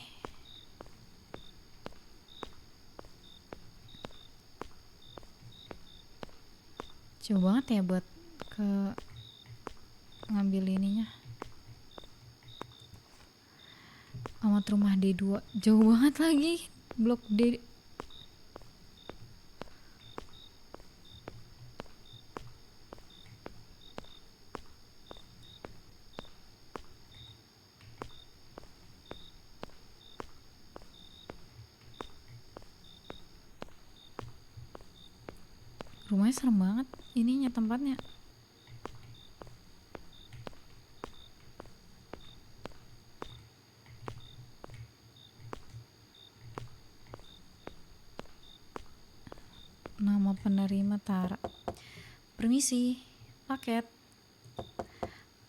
Jauh banget ya buat ke ngambil ininya. Alamat rumah D2. Jauh banget lagi. Blok D. Rumahnya serem banget ininya, tempatnya. Nama penerima Tara. Permisi, paket.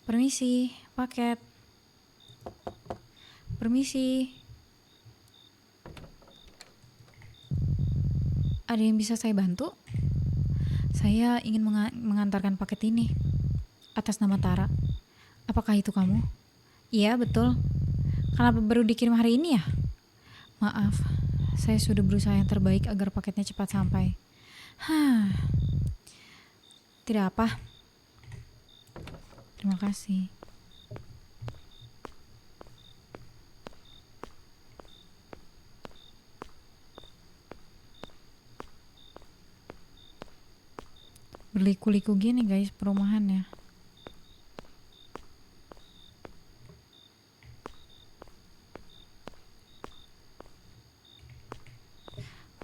Permisi, paket. Permisi. Ada yang bisa saya bantu? Saya ingin mengantarkan paket ini atas nama Tara. Apakah itu kamu? Iya, betul. Kenapa baru dikirim hari ini ya? Maaf, saya sudah berusaha yang terbaik agar paketnya cepat sampai. Tidak apa. Terima kasih. Berliku-liku gini guys perumahannya.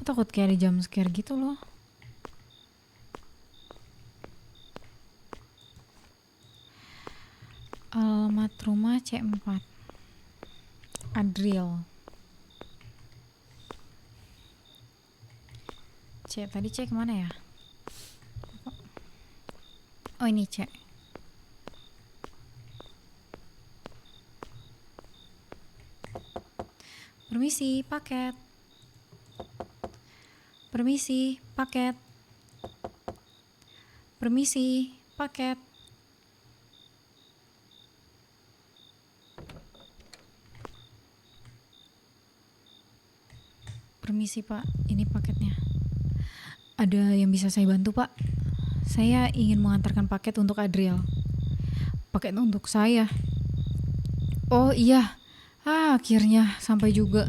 Aku takut kayak ada jump scare gitu loh. Alamat rumah C4 Adriel. Tadi C kemana ya? Oh ini C. Permisi, paket. Permisi, paket. Permisi, paket. Permisi Pak, ini paketnya. Ada yang bisa saya bantu Pak? Saya ingin mengantarkan paket untuk Adriel. Paket untuk saya. Oh iya, akhirnya sampai juga.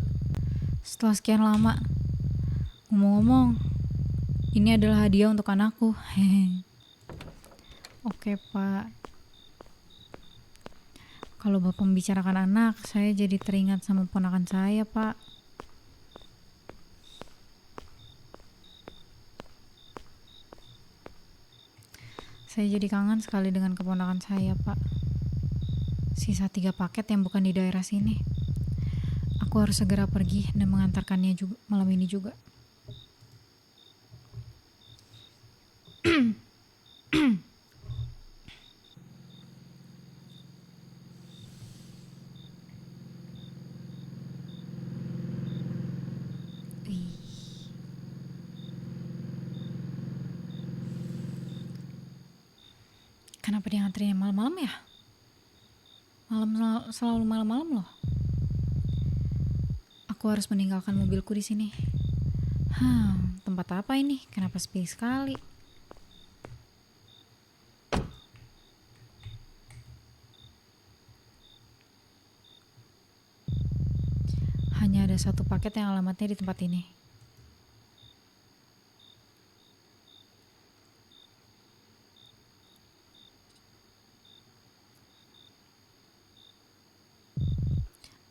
Setelah sekian lama. Ngomong-ngomong, ini adalah hadiah untuk anakku. Oke Pak. Kalau Bapak membicarakan anak, saya jadi teringat sama ponakan saya Pak. Saya jadi kangen sekali dengan keponakan saya Pak. Sisa 3 paket yang bukan di daerah sini. Aku harus segera pergi dan mengantarkannya juga malam ini juga. Kenapa dia ngantrinya malam-malam ya? Selalu malam-malam loh. Aku harus meninggalkan mobilku di sini. Tempat apa ini? Kenapa sepi sekali? Hanya ada 1 paket yang alamatnya di tempat ini.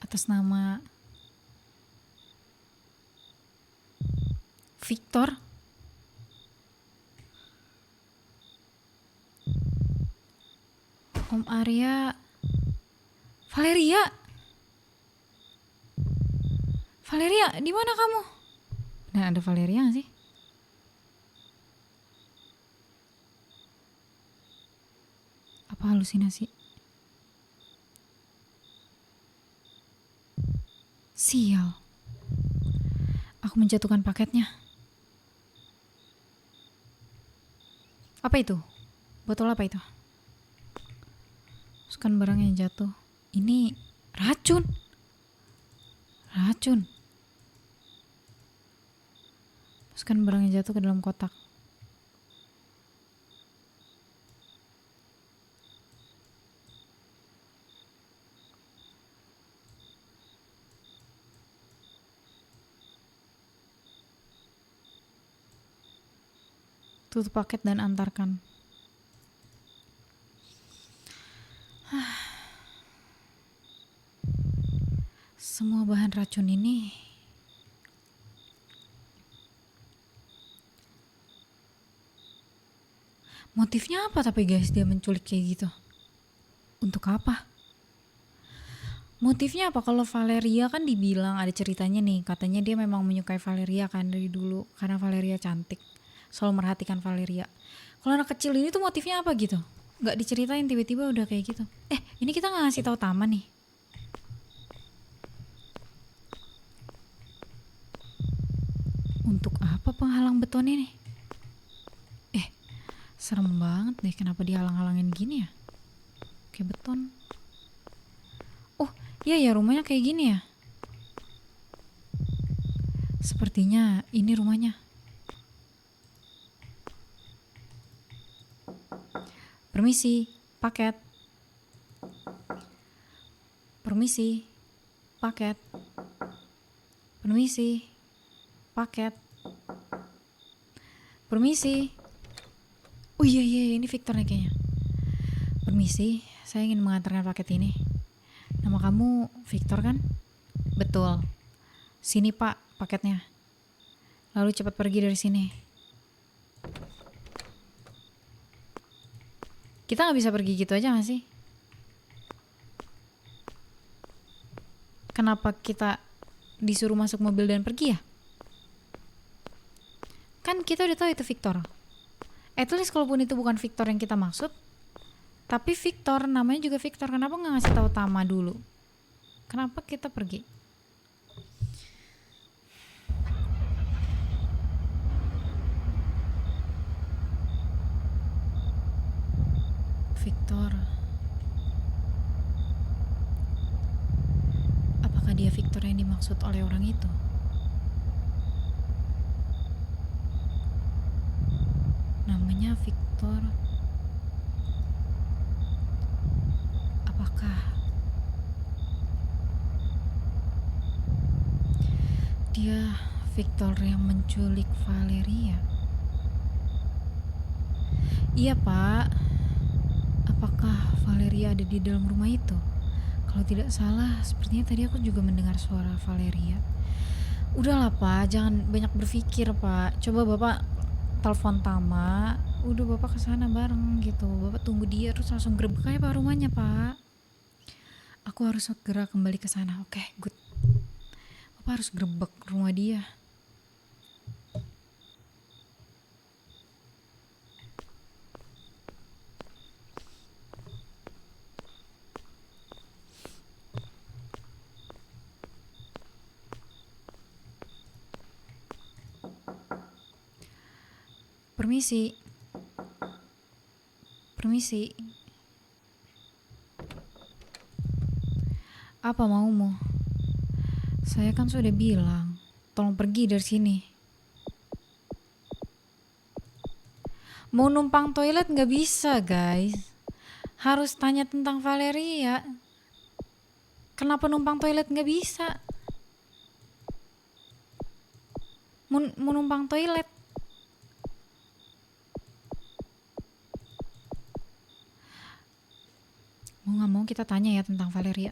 Atas nama Victor. Om Arya. Valeria. Valeria, di mana kamu? Nah, ada Valeria gak sih? Apa halusinasi? Sial. Aku menjatuhkan paketnya. Apa itu? Botol apa itu? Terus kan barang yang jatuh. Ini racun. Racun. Terus kan barang yang jatuh ke dalam kotak. Tutup paket dan antarkan. Semua bahan racun ini motifnya apa tapi guys dia menculik kayak gitu? Untuk apa? Motifnya apa? Kalau Valeria kan dibilang ada ceritanya nih, katanya dia memang menyukai Valeria kan dari dulu karena Valeria cantik, selalu merhatikan Valeria. Kalau anak kecil ini tuh motifnya apa gitu? Gak diceritain, tiba-tiba udah kayak gitu. Ini kita gak ngasih tahu taman nih. Untuk apa penghalang beton ini? Serem banget deh, kenapa dihalang-halangin gini ya? Kayak beton. Oh iya ya, rumahnya kayak gini ya. Sepertinya ini rumahnya. Permisi, paket. Permisi, paket. Permisi, paket. Permisi. Oh iya, ini Victor nih kayaknya. Permisi, saya ingin mengantarkan paket ini. Nama kamu Victor kan? Betul. Sini Pak, paketnya. lalu cepat pergi dari sini. Kita nggak bisa pergi gitu aja nggak sih? Kenapa kita disuruh masuk mobil dan pergi ya? Kan kita udah tahu itu Victor. At least kalaupun itu bukan Victor yang kita maksud, tapi Victor, namanya juga Victor, kenapa nggak ngasih tahu Tama dulu? Kenapa kita pergi? Victor. Apakah dia Victor yang dimaksud oleh orang itu? Namanya Victor. Apakah dia Victor yang menculik Valeria? Iya, Pak. Apakah Valeria ada di dalam rumah itu? Kalau tidak salah, sepertinya tadi aku juga mendengar suara Valeria. Udahlah, Pak, jangan banyak berpikir, Pak. Coba Bapak telepon Tama, udah Bapak kesana bareng gitu. Bapak tunggu dia terus langsung gerebek aja Pak rumahnya, Pak. Aku harus segera kembali ke sana. Oke, good. Bapak harus gerebek rumah dia. Permisi. Permisi. Apa maumu? Saya kan sudah bilang, tolong pergi dari sini. Mau numpang toilet nggak bisa, guys. Harus tanya tentang Valeria. Kenapa numpang toilet nggak bisa? Mau numpang toilet. Mau nggak mau kita tanya ya tentang Valeria.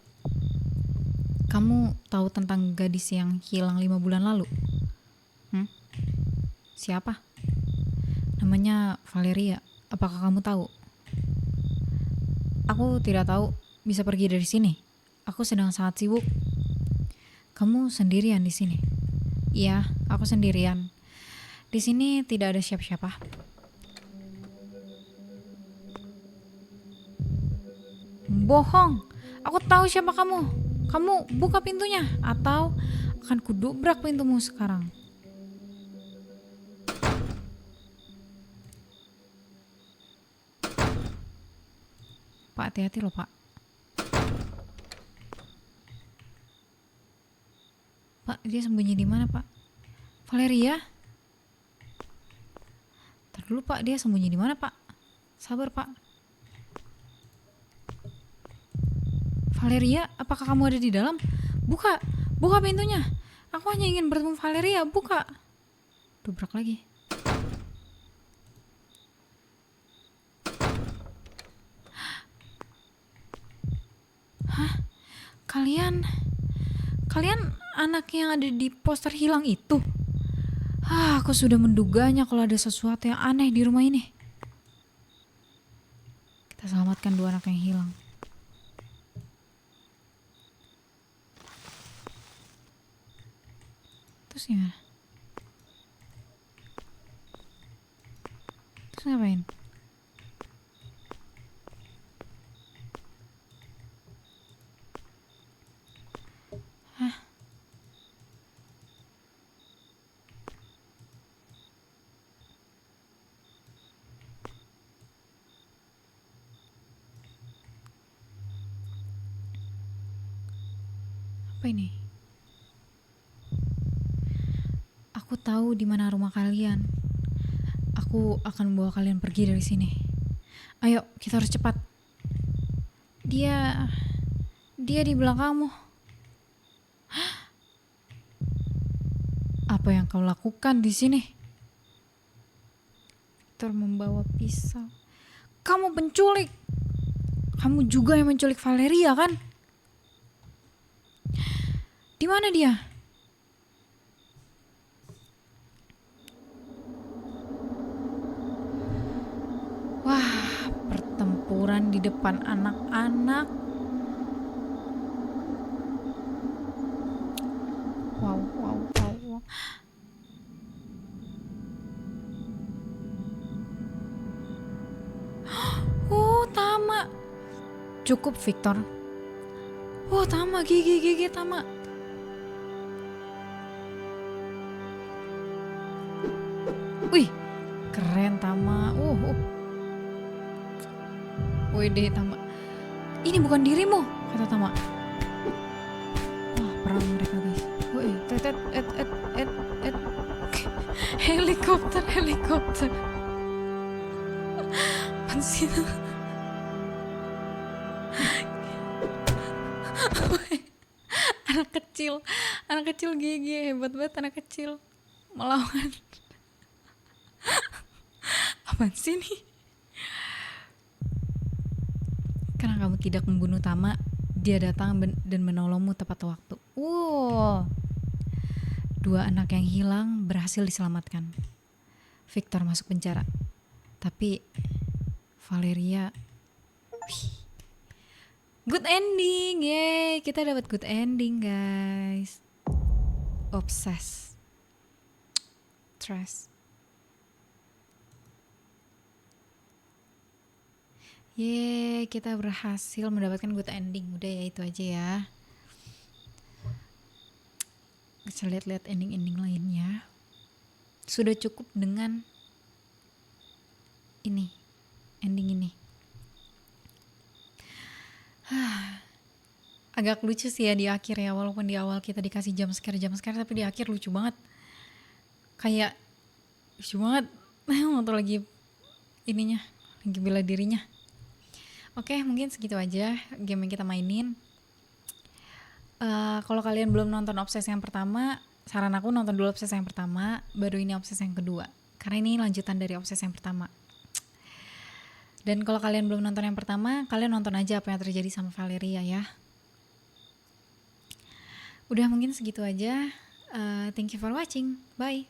Kamu tahu tentang gadis yang hilang 5 bulan lalu? Siapa? Namanya Valeria. Apakah kamu tahu? Aku tidak tahu. Bisa pergi dari sini. Aku sedang sangat sibuk. Kamu sendirian di sini? Iya, aku sendirian. Di sini tidak ada siapa-siapa. Bohong. Aku tahu siapa kamu. Kamu buka pintunya atau akan kudobrak pintumu sekarang. Pak, hati-hati loh, Pak. Pak, dia sembunyi di mana, Pak? Valeria? Ntar dulu, Pak, dia sembunyi di mana, Pak? Sabar, Pak. Valeria, apakah kamu ada di dalam? Buka pintunya. Aku hanya ingin bertemu Valeria, buka. Dobrak lagi. Hah? Kalian anak yang ada di poster hilang itu? Aku sudah menduganya kalau ada sesuatu yang aneh di rumah ini. Kita selamatkan 2 anak yang hilang. Terus gimana? Terus ngapain? Apa ini? Aku tahu di mana rumah kalian. Aku akan bawa kalian pergi dari sini. Ayo, kita harus cepat. Dia di belakangmu. Apa yang kau lakukan di sini? Victor membawa pisau. Kamu penculik. Kamu juga yang menculik Valeria, kan? Di mana dia? tawuran di depan anak-anak. Wow. Oh, Tama. Cukup, Victor. Oh, Tama, gigi Tama. Wih, keren Tama. Wih deh Tama. Ini bukan dirimu, kata Tama. Wah, perang mereka guys. Wih, helikopter. Apaan sih? anak kecil GG, hebat banget anak kecil melawan. Apaan sih nih? Karena kamu tidak membunuh Tama, dia datang dan menolongmu tepat waktu. Dua anak yang hilang berhasil diselamatkan. Victor masuk penjara, tapi Valeria, good ending. Yeay, kita dapat good ending guys. Obsessed. Trust. Yeay, kita berhasil mendapatkan good ending. Udah ya, itu aja ya. Bisa lihat-lihat ending-ending lainnya. Sudah cukup dengan ini, ending ini. Agak lucu sih ya di akhir ya, walaupun di awal kita dikasih jump scare, tapi di akhir lucu banget. Kayak lucu banget. Waktu lagi ininya, lagi bela dirinya. Oke, mungkin segitu aja game yang kita mainin. Kalau kalian belum nonton Obsessed yang pertama, saran aku nonton dulu Obsessed yang pertama, baru ini Obsessed yang kedua. Karena ini lanjutan dari Obsessed yang pertama. Dan kalau kalian belum nonton yang pertama, kalian nonton aja apa yang terjadi sama Valeria ya. Udah mungkin segitu aja. Thank you for watching. Bye.